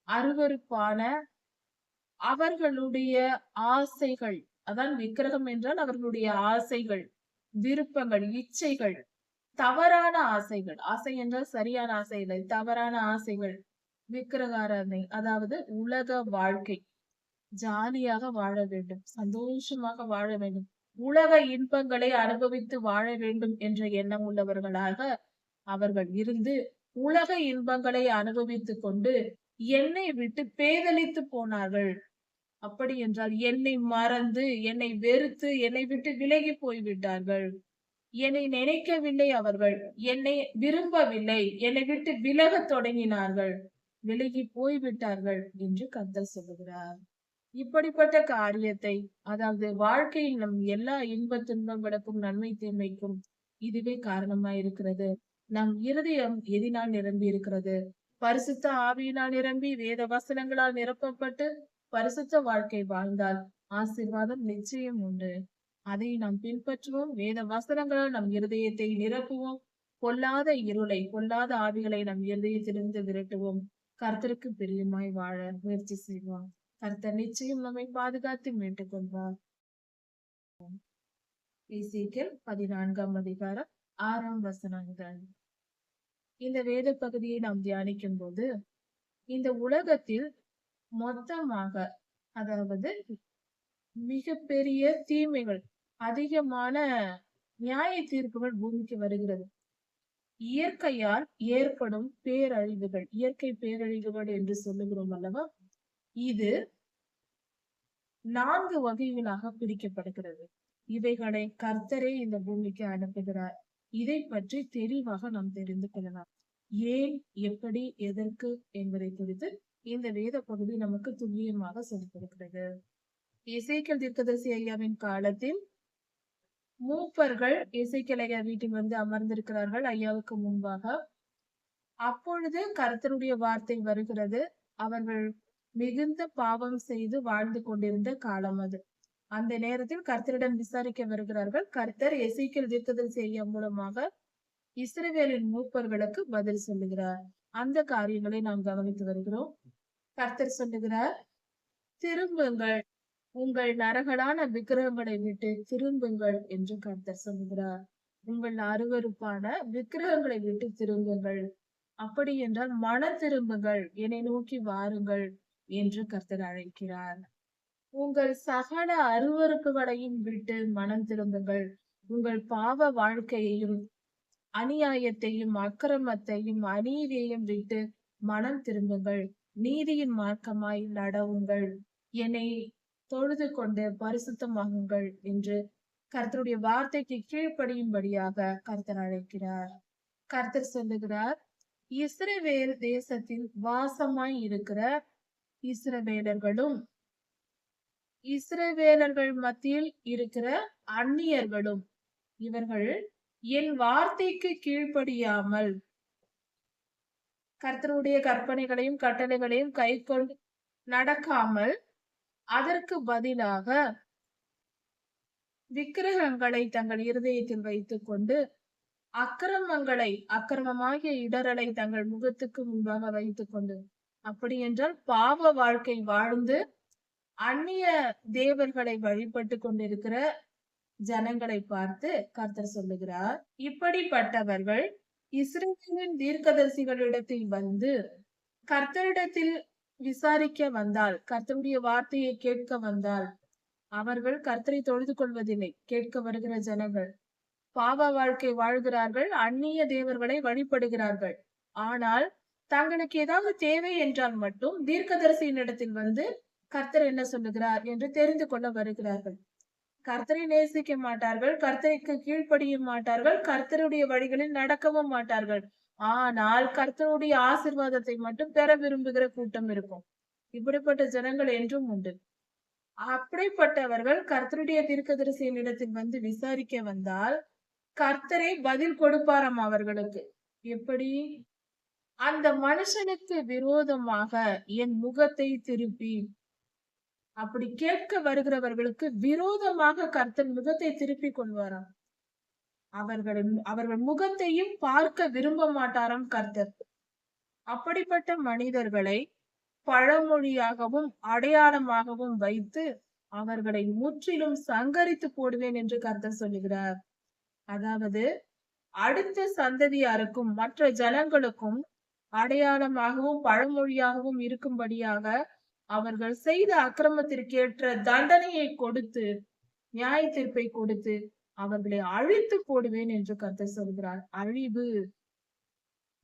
அருவருப்பான அவர்களுடைய ஆசைகள், அதான் விக்கிரகம் என்றால் அவர்களுடைய ஆசைகள், விருப்பங்கள், இச்சைகள், தவறான ஆசைகள், ஆசை என்றால் சரியான ஆசை இல்லை, தவறான ஆசைகள், விக்கிரகாராதனை, அதாவது உலக வாழ்க்கை, ஜாலியாக வாழ வேண்டும், சந்தோஷமாக வாழ வேண்டும், உலக இன்பங்களை அனுபவித்து வாழ வேண்டும் என்ற எண்ணம் உள்ளவர்களாக அவர்கள் இருந்து உலக இன்பங்களை அனுபவித்துக் கொண்டு என்னை விட்டு பேதலித்து போனார்கள். அப்படி என்றால் என்னை மறந்து, என்னை வெறுத்து, என்னை விட்டு விலகி போய்விட்டார்கள். என்னை நினைக்கவில்லை, அவர்கள் என்னை விரும்பவில்லை, என்னை விட்டு விலகத் தொடங்கினார்கள், விலகி போய்விட்டார்கள் என்று கர்த்தர் சொல்லுகிறார். இப்படிப்பட்ட காரியத்தை, அதாவது வாழ்க்கையில் நம் எல்லா இன்ப துன்பங்களுக்கும் நன்மை தீமைக்கும் இதுவே காரணமாயிருக்கிறது. நம் இருதயம் எதினால் நிரம்பி இருக்கிறது? பரிசுத்த ஆவியினால் நிரம்பி வேத வசனங்களால் நிரப்பப்பட்டு பரிசுத்த வாழ்க்கை வாழ்ந்தால் ஆசீர்வாதம் நிச்சயம் உண்டு. அதை நாம் பின்பற்றுவோம். வேத வசனங்களால் நம் இருதயத்தை நிரப்புவோம். பொல்லாத இருளை, பொல்லாத ஆவிகளை நம் இருதயத்திலிருந்து விரட்டுவோம். கர்த்தருக்கு பிரியமாய் வாழ முயற்சி செய்வோம். கர்த்தர் நிச்சயம் நம்மை பாதுகாத்து மீட்டுக் கொள்வார். எசேக்கியேல் 14ஆம் அதிகாரம் 6ஆம் வசனங்கள். இந்த வேத பகுதியை நாம் தியானிக்கும் போது, இந்த உலகத்தில் மொத்தமாக, அதாவது மிகப்பெரிய தீமைகள், அதிகமான நியாய தீர்ப்புகள் பூமிக்கு வருகிறது. இயற்கையால் ஏற்படும் பேரழிவுகள், இயற்கை பேரழிவுகள் என்று சொல்லுகிறோம் அல்லவா, இது 4 வகைகளாக பிரிக்கப்படுகிறது. இவைகளை கர்த்தரே இந்த பூமிக்கு அனுப்புகிறார். இதை பற்றி தெளிவாக நாம் தெரிந்து கொள்ளலாம். ஏன், எப்படி, எதற்கு என்பதை குறித்து இந்த வேத பகுதி நமக்கு துல்லியமாக சொல்லிக் கொடுக்கிறது. எசேக்கியேல் தீர்க்கதரிசி ஐயாவின் காலத்தில் மூப்பர்கள் எசேக்கியேல் ஐயா வீட்டில் வந்து அமர்ந்திருக்கிறார்கள் ஐயாவுக்கு முன்பாக. அப்பொழுது கர்த்தருடைய வார்த்தை வருகிறது. அவர்கள் மிகுந்த பாவம் செய்து வாழ்ந்து கொண்டிருந்த காலம் அது. அந்த நேரத்தில் கர்த்தரிடம் விசாரிக்க வருகிறார்கள். கர்த்தர் எசேக்கியேல் தீர்க்கதரிசி ஐயா மூலமாக இஸ்ரவேலின் மூப்பர்களுக்கு பதில் சொல்லுகிறார். அந்த காரியங்களை நாம் கவனித்து வருகிறோம். கர்த்தர் சொல்லுகிறார், திரும்புங்கள், உங்கள் நரகலான விக்கிரகங்களை விட்டு திரும்புங்கள் என்று கர்த்தர் சொல்லுகிறார். உங்கள் அருவருப்பான விக்கிரகங்களை விட்டு திரும்புங்கள். அப்படி என்றால் மன திரும்புங்கள், என்னை நோக்கி வாருங்கள் என்று கர்த்தர் அழைக்கிறார். உங்கள் சகல அருவருப்புகளையும் விட்டு மனம் திரும்புங்கள். உங்கள் பாவ வாழ்க்கையையும் அநியாயத்தையும் அக்கிரமத்தையும் அநீதியையும் விட்டு மனம் திரும்புங்கள். நீதியின் மார்க்கமாய் நடவுங்கள். என்னை தொழுது கொண்டு பரிசுத்தமாகுங்கள் என்று கர்த்தருடைய வார்த்தைக்கு கீழ்ப்படியும்படியாக கர்த்தர் அழைக்கிறார். கர்த்தர் சொல்லுகிறார், இஸ்ரவேல் தேசத்தில் வாசமாய் இருக்கிற இஸ்ரவேலர்களும் இஸ்ரவேலர்கள் மத்தியில் இருக்கிற அந்நியர்களும், இவர்கள் என் வார்த்தைக்கு கீழ்ப்படியாமல் கர்த்தருடைய கற்பனைகளையும் கட்டளைகளையும் கை கொண்டு நடக்காமல் அதற்கு பதிலாக விக்கிரகங்களை தங்கள் இருதயத்தில் வைத்துக் கொண்டு அக்கிரமமாகிய இடரலை தங்கள் முகத்துக்கு முன்பாக வைத்துக் கொண்டு, அப்படி என்றால் பாவ வாழ்க்கை வாழ்ந்து அந்நிய தேவர்களை வழிபட்டு கொண்டிருக்கிற ஜனங்களை பார்த்து கர்த்தர் சொல்லுகிறார், இப்படிப்பட்டவர்கள் இஸ்ரவேலின் தீர்க்கதரிசிகளிடத்தில் வந்து கர்த்தரிடத்தில் விசாரிக்க வந்தால், கர்த்தருடைய வார்த்தையை கேட்க வந்தால், அவர்கள் கர்த்தரை தொழுது கொள்வதில்லை. கேட்க வருகிற ஜனங்கள் பாவ வாழ்க்கை வாழ்கிறார்கள், அந்நிய தேவர்களை வழிபடுகிறார்கள். ஆனால் தங்களுக்கு ஏதாவது தேவை என்றால் மட்டும் தீர்க்கதரிசியின் இடத்தில் வந்து கர்த்தர் என்ன சொல்லுகிறார் என்று தெரிந்து கொள்ள வருகிறார்கள். கர்த்தரை நேசிக்க மாட்டார்கள், கர்த்தருக்கு கீழ்ப்படிய மாட்டார்கள், கர்த்தருடைய வழிகளில் நடக்கவும் மாட்டார்கள். ஆனால் கர்த்தருடைய ஆசீர்வாதத்தை மட்டும் பெற விரும்புகிற கூட்டம் இருக்கும். இப்படிப்பட்ட ஜனங்கள் என்றும் உண்டு. அப்படிப்பட்டவர்கள் கர்த்தருடைய தீர்க்கதரிசியின் இடத்தில் வந்து விசாரிக்க வந்தால் கர்த்தரை பதில் கொடுப்பாராம் அவர்களுக்கு. எப்படி? அந்த மனுஷனுக்கு விரோதமாக என் முகத்தை திருப்பி, அப்படி கேட்க வருகிறவர்களுக்கு விரோதமாக கர்த்தர் முகத்தை திருப்பி கொள்வாராம். அவர்கள் முகத்தையும் பார்க்க விரும்ப மாட்டாராம் கர்த்தர். அப்படிப்பட்ட மனிதர்களை பழமொழியாகவும் அடையாளமாகவும் வைத்து அவர்களை முற்றிலும் சங்கரித்து போடுவேன் என்று கர்த்தர் சொல்லுகிறார். அதாவது அடுத்த சந்ததியாருக்கும் மற்ற ஜனங்களுக்கும் அடையாளமாகவும் பழமொழியாகவும் இருக்கும்படியாக அவர்கள் செய்த அக்கிரமத்திற்கு ஏற்ற தண்டனையை கொடுத்து, நியாய தீர்ப்பை கொடுத்து அவர்களை அழித்து போடுவேன் என்று கர்த்தர் சொல்கிறார். அழிவு,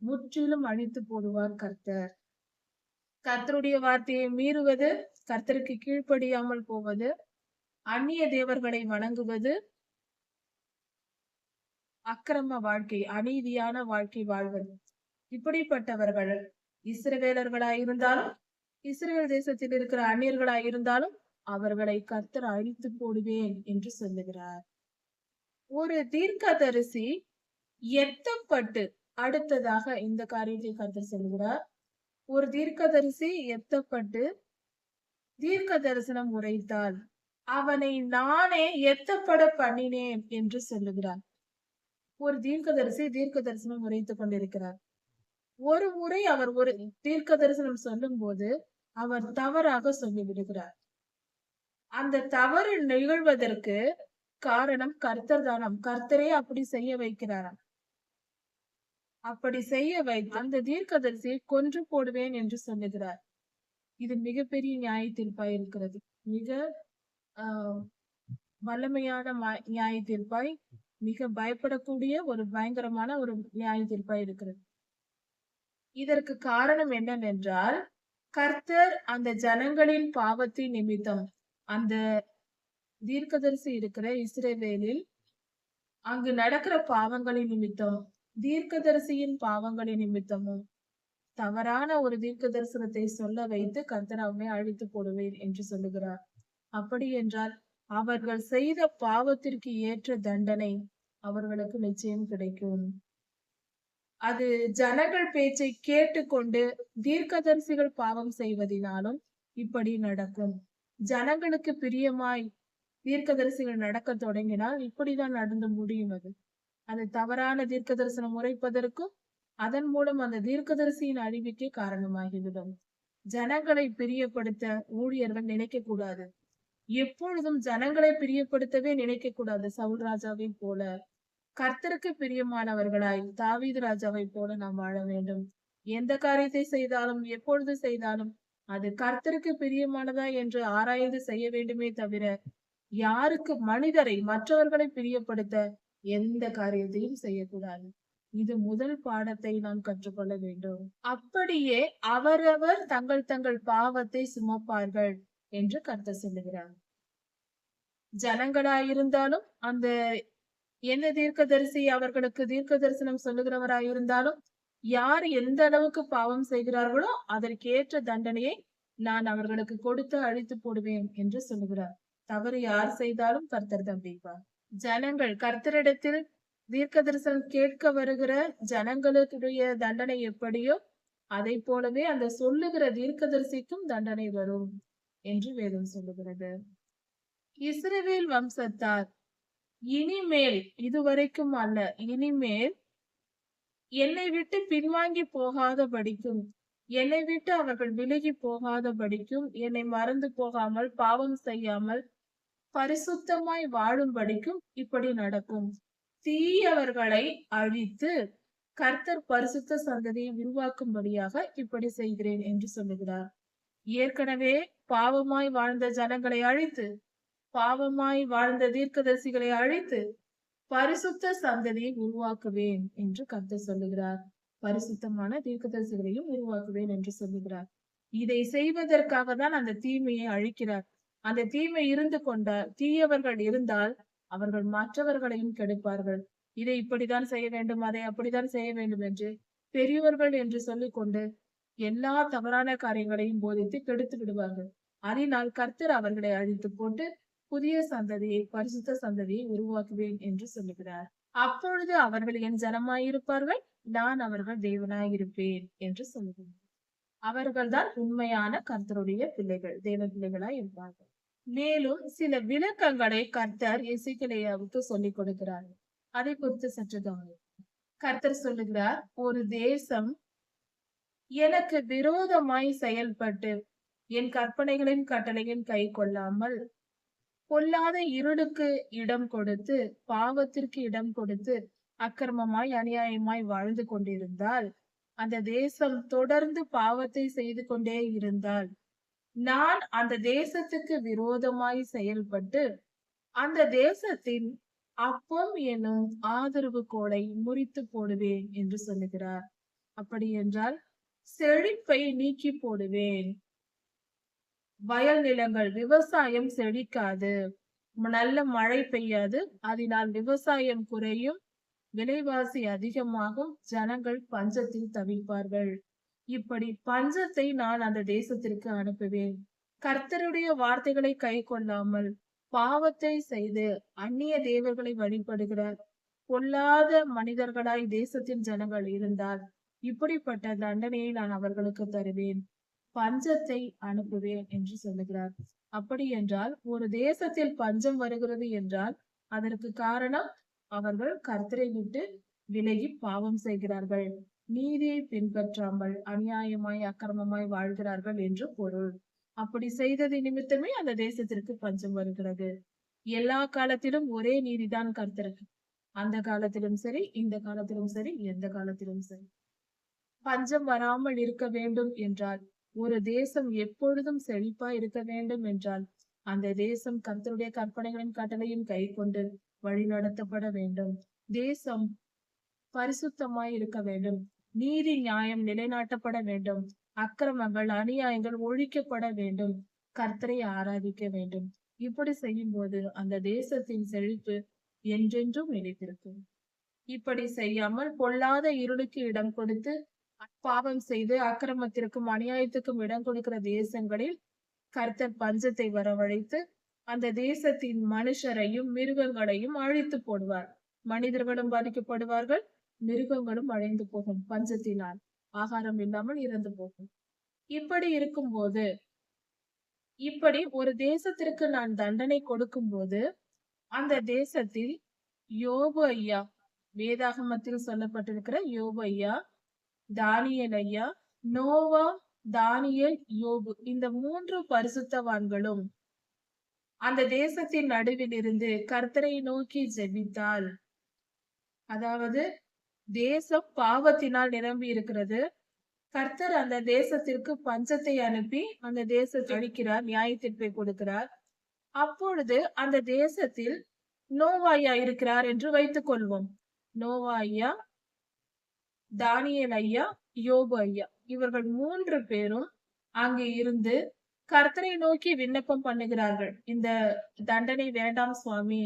முற்றிலும் அழித்து போடுவார் கர்த்தர். கர்த்தருடைய வார்த்தையை மீறுவது, கர்த்தருக்கு கீழ்ப்படியாமல் போவது, அந்நிய தேவர்களை வணங்குவது, அக்கிரம வாழ்க்கை, அநீதியான வாழ்க்கை வாழ்வது, இப்படிப்பட்டவர்கள் இஸ்ரவேலர்களாயிருந்தாலும் இஸ்ரேல் தேசத்தில் இருக்கிற அந்நியர்களாயிருந்தாலும் அவர்களை கர்த்தர் அழித்து போடுவேன் என்று சொல்லுகிறார். ஒரு தீர்க்கதரிசி எத்தப்பட்டு, அடுத்ததாக இந்த காரியத்தை கர்த்தர் சொல்லுகிறார், ஒரு தீர்க்கதரிசி எத்தப்பட்டு தீர்க்க தரிசனம் உரைத்தால் அவனை நானே எத்தப்பட பண்ணினேன் என்று சொல்லுகிறார். ஒரு தீர்க்கதரிசி தீர்க்க தரிசனம் உரைத்துக் கொண்டிருக்கிறார். ஒரு முறை அவர் ஒரு தீர்க்க தரிசனம் சொல்லும் போது அவர் தவறாக சொல்லிவிடுகிறார். அந்த தவறு நிகழ்வதற்கு காரணம் கர்த்தர் தானாம். கர்த்தரே அப்படி செய்ய வைக்கிறாராம். அப்படி செய்ய வைத்து அந்த தீர்க்கதரிசியை கொன்று போடுவேன் என்று சொல்லுகிறார். இது மிகப்பெரிய நியாய தீர்ப்பாய் இருக்கிறது. மிக ஆஹ் வல்லமையான நியாய தீர்ப்பாய், மிக பயப்படக்கூடிய ஒரு பயங்கரமான ஒரு நியாய தீர்ப்பாய் இருக்கிறது. இதற்கு காரணம் என்னவென்றால், கர்த்தர் அந்த ஜனங்களின் பாவத்தின் நிமித்தம் அந்த தீர்க்கதரிசி இருக்கிற இஸ்ரவேலில் அங்கு நடக்கிற பாவங்களின் நிமித்தம், தீர்க்கதரிசியின் பாவங்களின் நிமித்தமும் தவறான ஒரு தீர்க்க தரிசனத்தை சொல்ல வைத்து கர்த்தர் அவனை அழித்து போடுவேன் என்று சொல்லுகிறார். அப்படி என்றால் அவர்கள் செய்த பாவத்திற்கு ஏற்ற தண்டனை அவர்களுக்கு நிச்சயம் கிடைக்கும். அது ஜனங்கள் பேச்சை கேட்டுக்கொண்டு தீர்க்கதரிசிகள் பாவம் செய்வதினாலும் இப்படி நடக்கும். ஜனங்களுக்கு பிரியமாய் தீர்க்கதரிசிகள் நடக்க தொடங்கினால் இப்படிதான் நடந்து முடியும். அது தவறான தீர்க்க தரிசனம் உரைப்பதற்கும் அதன் மூலம் அந்த தீர்க்கதரிசியின் அழிவுக்கே காரணமாகிவிடும். ஜனங்களை பிரியப்படுத்த ஊழியர்கள் நினைக்க கூடாது. எப்பொழுதும் ஜனங்களை பிரியப்படுத்தவே நினைக்க கூடாது. சவுல் ராஜாவை போல கர்த்தருக்கு பிரியமானவர்களாய் தாவீது ராஜாவை போல நாம் வாழ வேண்டும். எந்த காரியத்தை செய்தாலும் எப்பொழுது செய்தாலும் அது கர்த்தருக்கு பிரியமானதா என்று ஆராய்ந்து செய்ய வேண்டுமே தவிர யாருக்கு மனிதரை மற்றவர்களை பிரியப்படுத்த எந்த காரியத்தையும் செய்யக்கூடாது. இது முதல் பாடத்தை நாம் கற்றுக்கொள்ள வேண்டும். அப்படியே அவரவர் தங்கள் தங்கள் பாவத்தை சுமப்பார்கள் என்று கர்த்தர் சொல்லுகிறார். ஜனங்களாயிருந்தாலும் அந்த என்ன தீர்க்கதரிசி அவர்களுக்கு தீர்க்க தரிசனம் சொல்லுகிறவராயிருந்தாலும் யார் எந்த அளவுக்கு பாவம் செய்கிறார்களோ அதற்கேற்ற தண்டனையை நான் அவர்களுக்கு கொடுத்து அழித்து போடுவேன் என்று சொல்லுகிறார். தவறு யார் செய்தாலும் கர்த்தர் தண்டிப்பார். ஜனங்கள் கர்த்தரிடத்தில் தீர்க்க தரிசனம் கேட்க வருகிற ஜனங்களுடைய தண்டனை எப்படியோ அதை போலவே அந்த சொல்லுகிற தீர்க்கதரிசிக்கும் தண்டனை வரும் என்று வேதம் சொல்லுகிறது. இஸ்ரவேல் வம்சத்தார் இனிமேல் இதுவரைக்கும் அல்ல, இனிமேல் என்னை விட்டு பின்வாங்கி போகாத படிக்கும், என்னை விட்டு அவர்கள் விலகி போகாத படிக்கும், என்னை மறந்து போகாமல் பாவம் செய்யாமல் பரிசுத்தமாய் வாழும்படிக்கும் இப்படி நடக்கும். தீயவர்களை அழித்து கர்த்தர் பரிசுத்த சந்ததியை உருவாக்கும்படியாக இப்படி செய்கிறேன் என்று சொல்லுகிறார். ஏற்கனவே பாவமாய் வாழ்ந்த ஜனங்களை அழித்து, பாவமாய் வாழ்ந்த தீர்க்கதரிசிகளை அழித்து பரிசுத்த சந்ததியை உருவாக்குவேன் என்று கர்த்தர் சொல்லுகிறார். பரிசுத்தமான தீர்க்கதரிசிகளையும் உருவாக்குவேன் என்று சொல்லுகிறார். இதை செய்வதற்காக தான் அந்த தீமையை அழிக்கிறார். அந்த தீமை இருந்து கொண்டால், தீயவர்கள் இருந்தால் அவர்கள் மற்றவர்களையும் கெடுப்பார்கள். இதை இப்படித்தான் செய்ய வேண்டும், அதை அப்படித்தான் செய்ய வேண்டும் என்று பெரியவர்கள் என்று சொல்லிக் கொண்டு எல்லா தவறான காரியங்களையும் போதித்து கெடுத்து விடுவார்கள். அதனால் கர்த்தர் அவர்களை அழித்து போட்டு புதிய சந்ததியை, பரிசுத்த சந்ததியை உருவாக்குவேன் என்று சொல்லுகிறார். அப்பொழுது அவர்கள் என் ஜனமாயிருப்பார்கள், நான் அவர்கள் தேவனாயிருப்பேன் என்று சொல்லுகிறார். அவர்கள்தான் உண்மையான கர்த்தருடைய பிள்ளைகள், தேவ பிள்ளைகளாய் இருப்பார்கள். மேலும் சில விளக்கங்களை கர்த்தர் எசேக்கியேலுவுக்கு சொல்லிக் கொடுக்கிறார். அதை குறித்து சற்று கவனிப்போம். கர்த்தர் சொல்லுகிறார், ஒரு தேசம் எனக்கு விரோதமாய் செயல்பட்டு என் கற்பனைகளின் கட்டளையின் கை கொள்ளாமல் பொல்லாத இருளுக்கு இடம் கொடுத்து, பாவத்திற்கு இடம் கொடுத்து, அக்கிரமமாய் அநியாயமாய் வாழ்ந்து கொண்டிருந்தால், அந்த தேசம் தொடர்ந்து பாவத்தை செய்து கொண்டே இருந்தால், நான் அந்த தேசத்துக்கு விரோதமாய் செயல்பட்டு அந்த தேசத்தின் அப்பம் எனும் ஆதரவு கோலை முறித்து போடுவேன் என்று சொல்லுகிறார். அப்படி என்றால் செழிப்பை நீக்கி போடுவேன். வயல் நிலங்கள், விவசாயம் செழிக்காது, நல்ல மழை பெய்யாது, அதனால் விவசாயம் குறையும், விலைவாசி அதிகமாகும், ஜனங்கள் பஞ்சத்தில் தவிப்பார்கள். இப்படி பஞ்சத்தை நான் அந்த தேசத்திற்கு அனுப்புவேன். கர்த்தருடைய வார்த்தைகளை கை கொள்ளாமல் பாவத்தை செய்து அந்நிய தேவர்களை வழிபடுகிற பொல்லாத மனிதர்களாய் தேசத்தின் ஜனங்கள் இருந்தால் இப்படிப்பட்ட தண்டனையை நான் அவர்களுக்கு தருவேன், பஞ்சத்தை அனுப்புவேன் என்று சொல்லுகிறார். அப்படி என்றால் ஒரு தேசத்தில் பஞ்சம் வருகிறது என்றால் அதற்கு காரணம் அவர்கள் கர்த்தரை விட்டு விலகி பாவம் செய்கிறார்கள், நீதியை பின்பற்றாமல் அநியாயமாய் அக்கிரமமாய் வாழ்கிறார்கள் என்று பொருள். அப்படி செய்தது நிமித்தமே அந்த தேசத்திற்கு பஞ்சம் வருகிறது. எல்லா காலத்திலும் ஒரே நீதிதான் கர்த்தருக்கு. அந்த காலத்திலும் சரி, இந்த காலத்திலும் சரி, எந்த காலத்திலும் சரி. பஞ்சம் வராமல் இருக்க வேண்டும் என்றால், ஒரு தேசம் எப்பொழுதும் செழிப்பா இருக்க வேண்டும் என்றால், அந்த தேசம் கர்த்தருடைய கற்பனைகளின் கட்டளையும் கை கொண்டு வழி நடத்தப்பட வேண்டும். தேசம் பரிசுத்தமாய் இருக்க வேண்டும். நீதி நியாயம் நிலைநாட்டப்பட வேண்டும். அக்கிரமங்கள் அநியாயங்கள் ஒழிக்கப்பட வேண்டும். கர்த்தரை ஆராதிக்க வேண்டும். இப்படி செய்யும் போது அந்த தேசத்தின் செழிப்பு என்றென்றும் நிலைத்திருக்கும். இப்படி செய்யாமல் பொல்லாத இருளுக்கு இடம் கொடுத்து பாவம் செய்து அக்கிரமத்திற்கும் அநியாயத்துக்கும் இடம் கொடுக்கிற தேசங்களில் கர்த்தர் பஞ்சத்தை வரவழைத்து அந்த தேசத்தின் மனுஷரையும் மிருகங்களையும் அழித்து போடுவார். மனிதர்களும் பாதிக்கப்படுவார்கள், மிருகங்களும் அழிந்து போகும். பஞ்சத்தினால் ஆகாரம் இல்லாமல் இறந்து போகும். இப்படி இருக்கும்போது, இப்படி ஒரு தேசத்திற்கு நான் தண்டனை கொடுக்கும் போது அந்த தேசத்தில் யோபு ஐயா, வேதாகமத்தில் சொல்லப்பட்டிருக்கிற யோபு ஐயா, தானியேல் ஐயா, நோவா, தானியேல், யோபு இந்த 3 பரிசுத்தவான்களும் அந்த தேசத்தின் நடுவில் இருந்து கர்த்தரை நோக்கி ஜெபித்தால், அதாவது தேசம் பாவத்தினால் நிரம்பி இருக்கிறது. கர்த்தர் அந்த தேசத்திற்கு பஞ்சத்தை அனுப்பி அந்த தேசத்தை அழிக்கிறார், நியாய தீர்ப்பை கொடுக்கிறார். அப்பொழுது அந்த தேசத்தில் நோவா ஐயா இருக்கிறார் என்று வைத்துக் கொள்வோம். நோவா ஐயா, தானியேல் ஐயா, யோபு ஐயா இவர்கள் 3 பேரும் அங்கே இருந்து கர்த்தரை நோக்கி விண்ணப்பம் பண்ணுகிறார்கள். இந்த தண்டனை வேண்டாம் சுவாமி,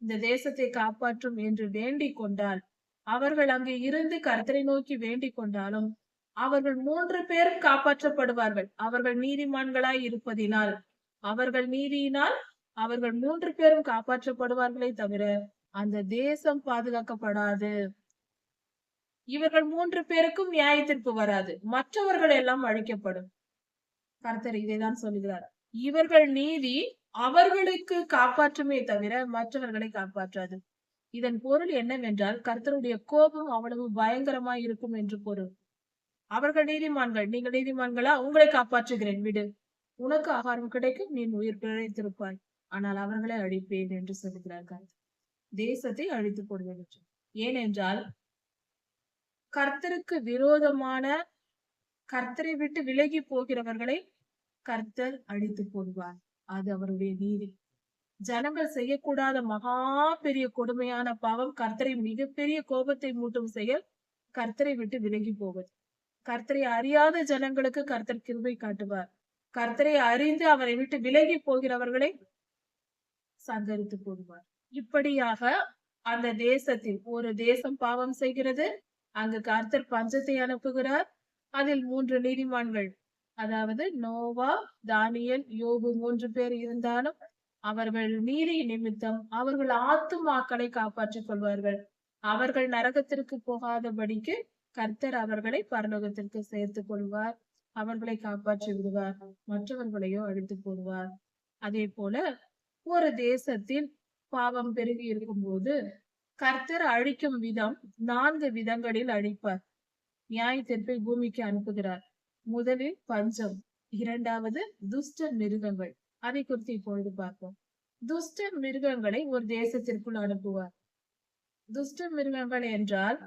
இந்த தேசத்தை காப்பாற்றும் என்று வேண்டிக் கொண்டால், அவர்கள் அங்கே இருந்து கர்த்தரை நோக்கி வேண்டிக் கொண்டாலும் அவர்கள் 3 பேரும் காப்பாற்றப்படுவார்கள். அவர்கள் நீதிமான்களாய் இருப்பதினால், அவர்கள் நீதியினால் அவர்கள் 3 பேரும் காப்பாற்றப்படுவார்களே தவிர அந்த தேசம் பாதுகாக்கப்படாது. இவர்கள் 3 பேருக்கும் நியாய தீர்ப்பு வராது, மற்றவர்கள் எல்லாம் அழிக்கப்படும். கர்த்தர் இதைதான் சொல்லுகிறார். இவர்கள் நீதி அவர்களுக்கு காப்பாற்றுமே தவிர மற்றவர்களை காப்பாற்றாது. இதன் பொருள் என்னவென்றால், கர்த்தருடைய கோபம் அவ்வளவு பயங்கரமாய் இருக்கும் என்று பொருள். அவர்கள் நீதிமான்கள், நீங்கள் நீதிமான்களா, உங்களை காப்பாற்றுகிறேன் விடு, உனக்கு ஆகாரம் கிடைக்கும், நீ உயிர் பிழைத்திருப்பாய், ஆனால் அவர்களை அழிப்பேன் என்று சொல்லுகிறார்கள். தேசத்தை அழித்து போடுவேன் என்று. ஏனென்றால் கர்த்தருக்கு விரோதமான, கர்த்தரை விட்டு விலகி போகிறவர்களை கர்த்தர் அழித்து போடுவார். அது அவருடைய நீதி. ஜனங்கள் செய்யக்கூடாத மகா பெரிய கொடுமையான பாவம், கர்த்தரை மிகப்பெரிய கோபத்தை மூட்டும் செயல், கர்த்தரை விட்டு விலகி போவது. கர்த்தரை அறியாத ஜனங்களுக்கு கர்த்தர் கிருபை காட்டுவார். கர்த்தரை அறிந்து அவரை விட்டு விலகி போகிறவர்களை சங்கரித்து போடுவார். இப்படியாக அந்த தேசத்தில் ஒரு தேசம் பாவம் செய்கிறது, அங்கு கர்த்தர் பஞ்சத்தை அனுப்புகிறார். அதில் 3 நீதிமான்கள், அதாவது நோவா, தானியேல், யோபு 3 பேர் இருந்தாலும் அவர்கள் நீதி நிமித்தம் அவர்கள் ஆத்துமாக்களை காப்பாற்றிக் கொள்வார்கள். அவர்கள் நரகத்திற்கு போகாதபடிக்கு கர்த்தர் அவர்களை பரலோகத்திற்கு சேர்த்துக் கொள்வார். அவர்களை காப்பாற்றி விடுவார், மற்றவர்களையோ அழித்து போடுவார். அதே போல ஒரு தேசத்தில் பாவம் பெருகி இருக்கும் போது கர்த்தர் அழிக்கும் விதம் 4 விதங்களில் அழிப்பார். நியாய தீர்ப்பை பூமிக்கு அனுப்புகிறார். முதலில் பஞ்சம், இரண்டாவது துஷ்ட மிருகங்கள். அதை குறித்து இப்பொழுது பார்ப்போம். துஷ்ட மிருகங்களை ஒரு தேசத்திற்குள் அனுப்புவார். துஷ்ட மிருகங்கள் என்றால்,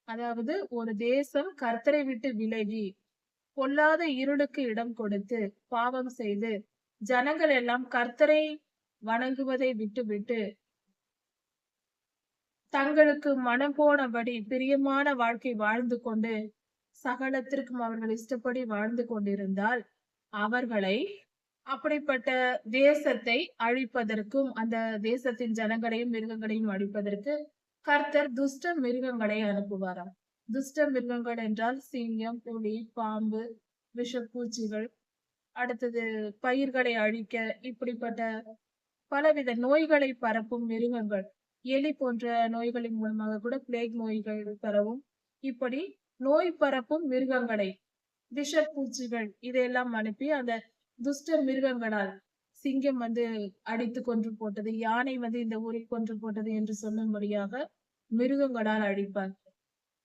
அதாவது ஒரு தேசம் கர்த்தரை விட்டு விலகி பொல்லாத இருளுக்கு இடம் கொடுத்து பாவம் செய்து ஜனங்கள் எல்லாம் கர்த்தரை வணங்குவதை விட்டுவிட்டு தங்களுக்கு மனம் போனபடி பிரியமான வாழ்க்கை வாழ்ந்து கொண்டு சகலத்திற்கும் அவர்கள் இஷ்டப்படி வாழ்ந்து கொண்டிருந்தால், அவர்களை, அப்படிப்பட்ட தேசத்தை அழிப்பதற்கும் அந்த தேசத்தின் ஜனங்களையும் மிருகங்களையும் அழிப்பதற்கு கர்த்தர் துஷ்ட மிருகங்களை அனுப்புவாராம். துஷ்ட மிருகங்கள் என்றால் சிங்கம், புலி, பாம்பு, விஷப்பூச்சிகள், அடுத்தது பயிர்களை அழிக்க இப்படிப்பட்ட பலவித நோய்களை பரப்பும் மிருகங்கள், எலி போன்ற நோய்களின் மூலமாக கூட பிளேக் நோய்கள் பரவும். இப்படி நோய் பரப்பும் மிருகங்களை, விஷப்பூச்சிகள் இதையெல்லாம் அனுப்பி அந்த துஷ்ட மிருகங்களால் சிங்கம் வந்து அடித்து கொன்று போட்டது, யானை வந்து இந்த ஊரில் கொன்று போட்டது என்று சொல்லும்படியாக மிருகங்களால் அழிப்பார்.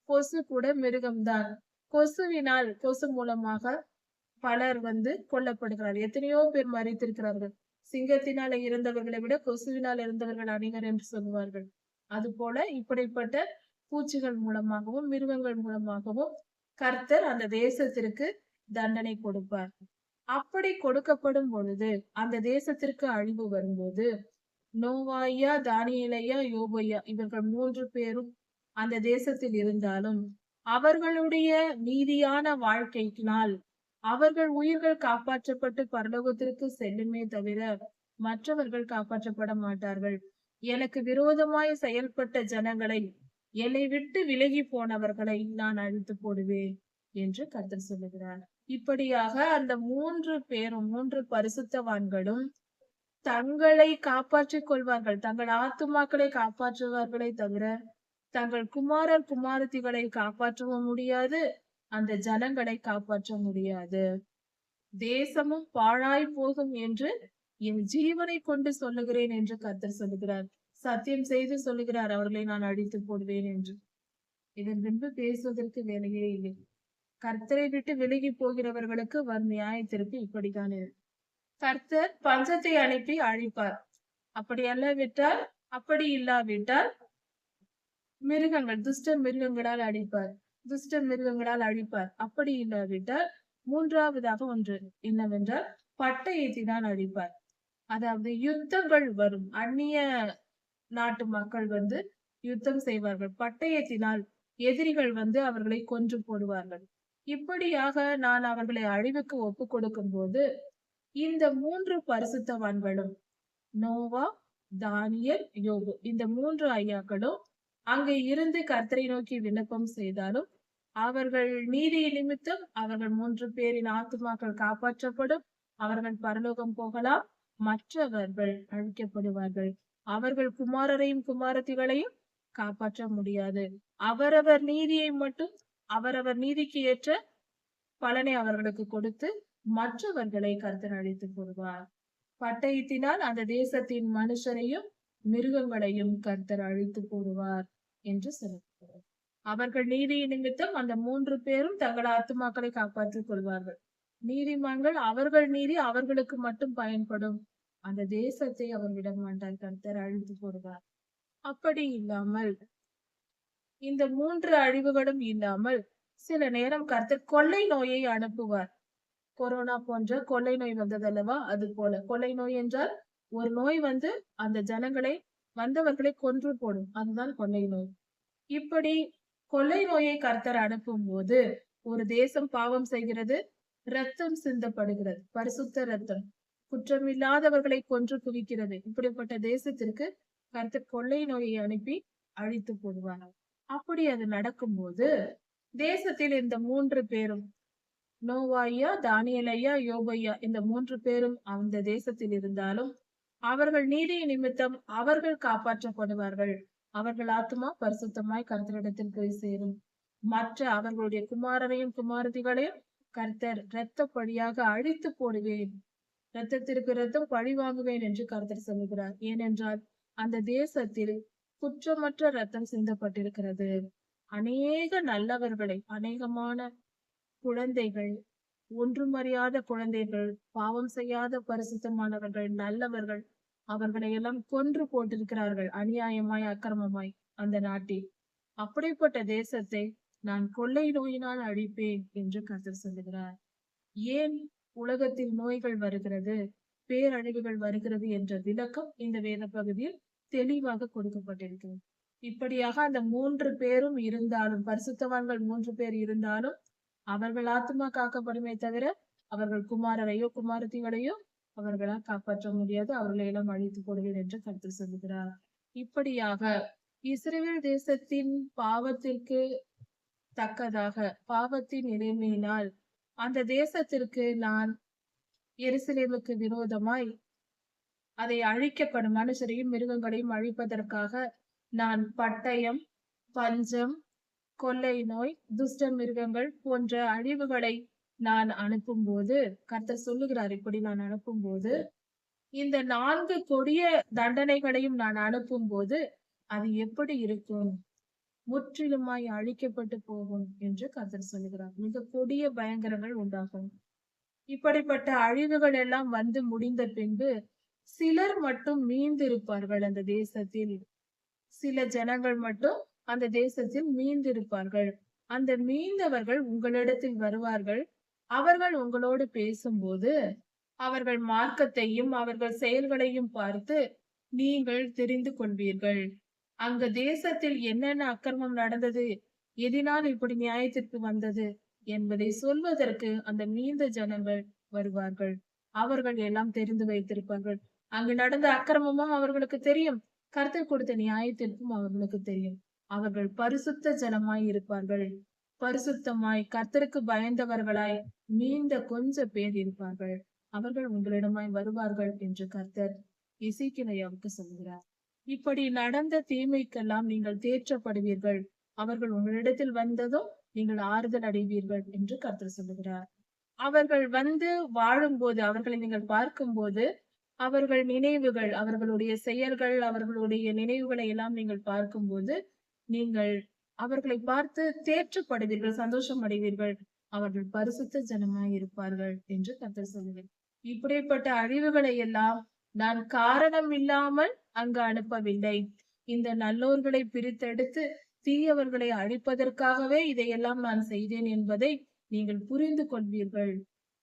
கொசு கூட மிருகம்தான். கொசு மூலமாக பலர் வந்து கொல்லப்படுகிறார்கள். எத்தனையோ பேர் மரித்திருக்கிறார்கள். சிங்கத்தினால இறந்தவர்களை விட கொசுவினால் இறந்தவர்கள் அநேகர் என்று சொல்லுவார்கள். அதுபோல இப்படிப்பட்ட பூச்சிகள் மூலமாகவும் மிருகங்கள் மூலமாகவும் கர்த்தர் அந்த தேசத்திற்கு தண்டனை கொடுப்பார். அப்படி கொடுக்கப்படும் பொழுது அந்த தேசத்திற்கு அழிவு வரும்போது நோவாயா, தானியேலையா, யோபையா இவர்கள் 3 பேரும் அந்த தேசத்தில் இருந்தாலும் அவர்களுடைய நீதியான வாழ்க்கையினால் அவர்கள் உயிர்கள் காப்பாற்றப்பட்டு பரலோகத்திற்கு செல்லுமே தவிர மற்றவர்கள் காப்பாற்றப்பட மாட்டார்கள். எனக்கு விரோதமாய் செயல்பட்ட ஜனங்களை, என்னை விட்டு விலகி போனவர்களை நான் அழித்து போடுவேன் என்று கர்த்தர் சொல்லுகிறார். இப்படியாக அந்த 3 பேரும் 3 பரிசுத்தவான்களும் தங்களை காப்பாற்றிக் கொள்வார்கள். தங்கள் ஆத்துமாக்களை காப்பாற்றுவார்களே தவிர தங்கள் குமாரர் குமாரத்திகளை காப்பாற்றவும் முடியாது, அந்த ஜனங்களை காப்பாற்ற முடியாது. தேசமும் பாழாய் போகும் என்று என் ஜீவனை கொண்டு சொல்லுகிறேன் என்று கர்த்தர் சொல்லுகிறார். சத்தியம் செய்து சொல்லுகிறார், அவர்களை நான் அழித்து போடுவேன் என்று. இதன் பின்பு பேசுவதற்கு வேலையே இல்லை. கர்த்தரை விட்டு விலகி போகிறவர்களுக்கு வரும் நியாயத்திற்கு இப்படித்தான் கர்த்தர் பஞ்சத்தை அனுப்பி அழிப்பார். அப்படி இல்லாவிட்டால் மிருகங்கள், துஷ்ட மிருகங்களால் அழிப்பார். அப்படி இல்லாவிட்டால் மூன்றாவதாக ஒன்று என்னவென்றால் பட்டயத்தினால் அழிப்பார். அதாவது யுத்தங்கள் வரும். அந்நிய நாட்டு மக்கள் வந்து யுத்தம் செய்வார்கள். பட்டயத்தினால் எதிரிகள் வந்து அவர்களை கொன்று போடுவார்கள். இப்படியாக நான் அவர்களை அழிவுக்கு ஒப்பு கொடுக்கும் போது இந்த 3 பரிசுத்தவான்களும் நோவா, தானியேல், யோபு இந்த 3 ஐயாக்களும் அங்கே இருந்து கர்த்தரை நோக்கி விண்ணப்பம் செய்தாலும் அவர்கள் நீதி நிமித்தம் அவர்கள் 3 பேரின் ஆத்துமாக்கள் காப்பாற்றப்படும். அவர்கள் பரலோகம் போகலாம். மற்றவர்கள் அழிக்கப்படுவார்கள். அவர்கள் குமாரரையும் குமாரத்திகளையும் காப்பாற்ற முடியாது. அவரவர் நீதியை மட்டும் அவரவர் நீதிக்கு ஏற்ற பலனை அவர்களுக்கு கொடுத்து மற்றவர்களை கர்த்தர் அழித்து போடுவார். பட்டயத்தினால் அந்த தேசத்தின் மனுஷரையும் மிருகங்களையும் கர்த்தர் அழித்து போடுவார் என்று சொல்லுகிறார். அவர்கள் நீதி நிமித்தம் அந்த 3 பேரும் தங்கள் ஆத்துமாக்களை காப்பாற்றிக் கொள்வார்கள். நீதிமான்கள் அவர்கள் நீதி அவர்களுக்கு மட்டும் பயன்படும். அந்த தேசத்தை அவர் விட மாட்டார், கர்த்தர் அழித்து போடுவார். அப்படி இல்லாமல் இந்த 3 அழிவுகளும் இல்லாமல் சில நேரம் கர்த்தர் கொள்ளை நோயை அனுப்புவார். கொரோனா போன்ற கொள்ளை நோய் வந்ததல்லவா, அது போல கொள்ளை நோய் என்றால் ஒரு நோய் வந்து அந்த ஜனங்களை வந்தவர்களை கொன்று போடும். அதுதான் கொள்ளை நோய். இப்படி கொள்ளை நோயை கர்த்தர் அனுப்பும் போது ஒரு தேசம் பாவம் செய்கிறது, ரத்தம் சிந்தப்படுகிறது, பரிசுத்த ரத்தம் குற்றமில்லாதவர்களை கொன்று குவிக்கிறது. இப்படிப்பட்ட தேசத்திற்கு கர்த்தர் கொள்ளை நோயை அனுப்பி அழித்து போடுவார். அப்படி அது நடக்கும்போது தேசத்தில் இந்த 3 பேரும் நோவாயா, தானியேலையா, யோபையா இந்த 3 பேரும் அந்த தேசத்தில் இருந்தாலும் அவர்கள் நீதி நிமித்தம் அவர்கள் காப்பாற்றப்படுவார்கள். அவர்கள் ஆத்துமா பரிசுத்தமாய் கர்த்தரிடத்தில் போய் சேரும். மற்ற அவர்களுடைய குமாரரையும் குமாரத்திகளையும் கர்த்தர் இரத்த பழியாக அழித்து போடுவேன். இரத்தத்திற்கு இரத்தம் பழி வாங்குவேன் என்று கர்த்தர் சொல்லுகிறார். ஏனென்றால் அந்த தேசத்தில் குற்றமற்ற ரத்தம் சிந்தப்பட்டிருக்கிறது. அநேக நல்லவர்களை, அநேகமான குழந்தைகள், ஒன்றுமறியாத குழந்தைகள், பாவம் செய்யாத பரிசுத்தமானவர்கள், நல்லவர்கள், அவர்களை எல்லாம் கொன்று போட்டிருக்கிறார்கள் அநியாயமாய், அக்கிரமமாய் அந்த நாட்டில். அப்படிப்பட்ட தேசத்தை நான் கொள்ளை நோயினால் அழிப்பேன் என்று கர்த்தர் சொல்லுகிறார். ஏன் உலகத்தில் நோய்கள் வருகிறது, பேரழிவுகள் வருகிறது என்ற விளக்கம் இந்த வேத பகுதியில் தெளிவாக கொடுக்கப்பட்டிருக்கிறது. இப்படியாக அந்த 3 பேரும் இருந்தாலும், பரிசுத்தவான்கள் 3 பேர் இருந்தாலும் அவர்கள் ஆத்துமா காக்கப்படுமே தவிர அவர்கள் குமாரரையோ குமாரத்திகளையோ அவர்களால் காப்பாற்ற முடியாது. அவர்களை எல்லாம் அழித்து போடுவேன் என்று கர்த்தர் சொல்லுகிறார். இப்படியாக இஸ்ரவேல் தேசத்தின் பாவத்திற்கு தக்கதாக, பாவத்தின் நிலைமையினால் அந்த தேசத்திற்கு நான் எருசலேமுக்கு விரோதமாய் அதை அழிக்கப்படும் மனுஷரையும் மிருகங்களையும் அழிப்பதற்காக நான் பட்டயம், பஞ்சம், கொள்ளை நோய், துஷ்ட மிருகங்கள் போன்ற அழிவுகளை நான் அனுப்பும் போது கர்த்தர் சொல்லுகிறார், இப்படி நான் அனுப்பும் போது இந்த 4 கொடிய தண்டனைகளையும் நான் அனுப்பும்போது அது எப்படி இருக்கும்? முற்றிலுமாய் அழிக்கப்பட்டு போகும் என்று கர்த்தர் சொல்லுகிறார். மிக கொடிய பயங்கரங்கள் உண்டாகும். இப்படிப்பட்ட அழிவுகள் எல்லாம் வந்து முடிந்த பின்பு சிலர் மட்டும் மீந்திருப்பார்கள் அந்த தேசத்தில். சில ஜனங்கள் மட்டும் அந்த தேசத்தில் மீந்திருப்பார்கள். அந்த மீந்தவர்கள் உங்களிடத்தில் வருவார்கள். அவர்கள் உங்களோடு பேசும்போது அவர்கள் மார்க்கத்தையும் அவர்கள் செயல்களையும் பார்த்து நீங்கள் தெரிந்து கொள்வீர்கள். அங்க தேசத்தில் என்னென்ன அக்கிரமம் நடந்தது, எதினால் இப்படி நியாயத்திற்கு வந்தது என்பதை சொல்வதற்கு அந்த மீந்த ஜனங்கள் வருவார்கள். அவர்கள் எல்லாம் தெரிந்து வைத்திருப்பார்கள். அங்கு நடந்த அக்கிரமமும் அவர்களுக்கு தெரியும். கர்த்தர் கொடுத்த நியாயத்திற்கும் அவர்களுக்கு தெரியும். அவர்கள் பரிசுத்த ஜனமாய் இருப்பார்கள். பரிசுத்தமாய் கர்த்தருக்கு பயந்தவர்களாய் மீந்த கொஞ்ச பேர் இருப்பார்கள். அவர்கள் உங்களிடமாய் வருவார்கள் என்று கர்த்தர் எசேக்கியேலுவுக்கு சொல்கிறார். இப்படி நடந்த தீமைக்கெல்லாம் நீங்கள் தேற்றப்படுவீர்கள். அவர்கள் உங்களிடத்தில் வந்ததும் நீங்கள் ஆறுதல் அடைவீர்கள் என்று கர்த்தர் சொல்லுகிறார். அவர்கள் வந்து வாழும்போது அவர்களை நீங்கள் பார்க்கும்போது அவர்கள் நினைவுகள், அவர்களுடைய செயல்கள், அவர்களுடைய நினைவுகளை எல்லாம் நீங்கள் பார்க்கும்போது நீங்கள் அவர்களை பார்த்து தேற்றப்படுவீர்கள், சந்தோஷம் அடைவீர்கள். அவர்கள் பரிசுத்த ஜனமாய் இருப்பார்கள் என்று கர்த்தர் சொல்லுகிறார். இப்படிப்பட்ட அழிவுகளை எல்லாம் நான் காரணம் இல்லாமல் அங்கு அனுப்பவில்லை. இந்த நல்லோர்களை பிரித்தெடுத்து தீயவர்களை அழிப்பதற்காகவே இதையெல்லாம் நான் செய்தேன் என்பதை நீங்கள் புரிந்து கொள்வீர்கள்.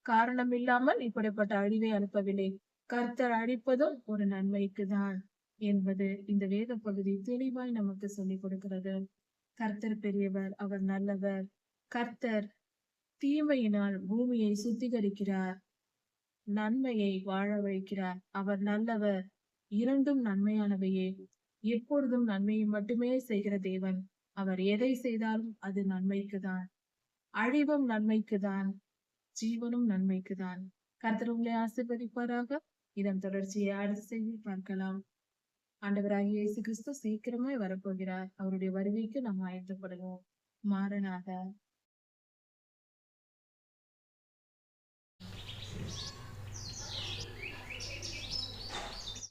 காரணம் இல்லாமல் இப்படிப்பட்ட அழிவை அனுப்பவில்லை. கர்த்தர் அழிப்பதும் ஒரு நன்மைக்கு தான் என்பது இந்த வேத பகுதி தெளிவாய் நமக்கு சொல்லிக் கொடுக்கிறது. கர்த்தர் பெரியவர், அவர் நல்லவர். கர்த்தர் தீமையினால் பூமியை சுத்திகரிக்கிறார், நன்மையை வாழ வைக்கிறார். அவர் நல்லவர், இரண்டும் நன்மையானவையே. எப்பொழுதும் நன்மையை மட்டுமே செய்கிற தேவன். அவர் எதை செய்தாலும் அது நன்மைக்குதான். அழிவும் நன்மைக்குதான், ஜீவனும் நன்மைக்குதான். கர்த்தர் உங்களை ஆசீர்வதிப்பாராக. இதன் தொடர்ச்சியை அடுத்த செய்தியில் பார்க்கலாம். ஆண்டவராகிய இயேசு கிறிஸ்து சீக்கிரமே வரப்போகிறார். அவருடைய வருகைக்கு நாம் ஆயத்தப்படுவோம். மாறனாக.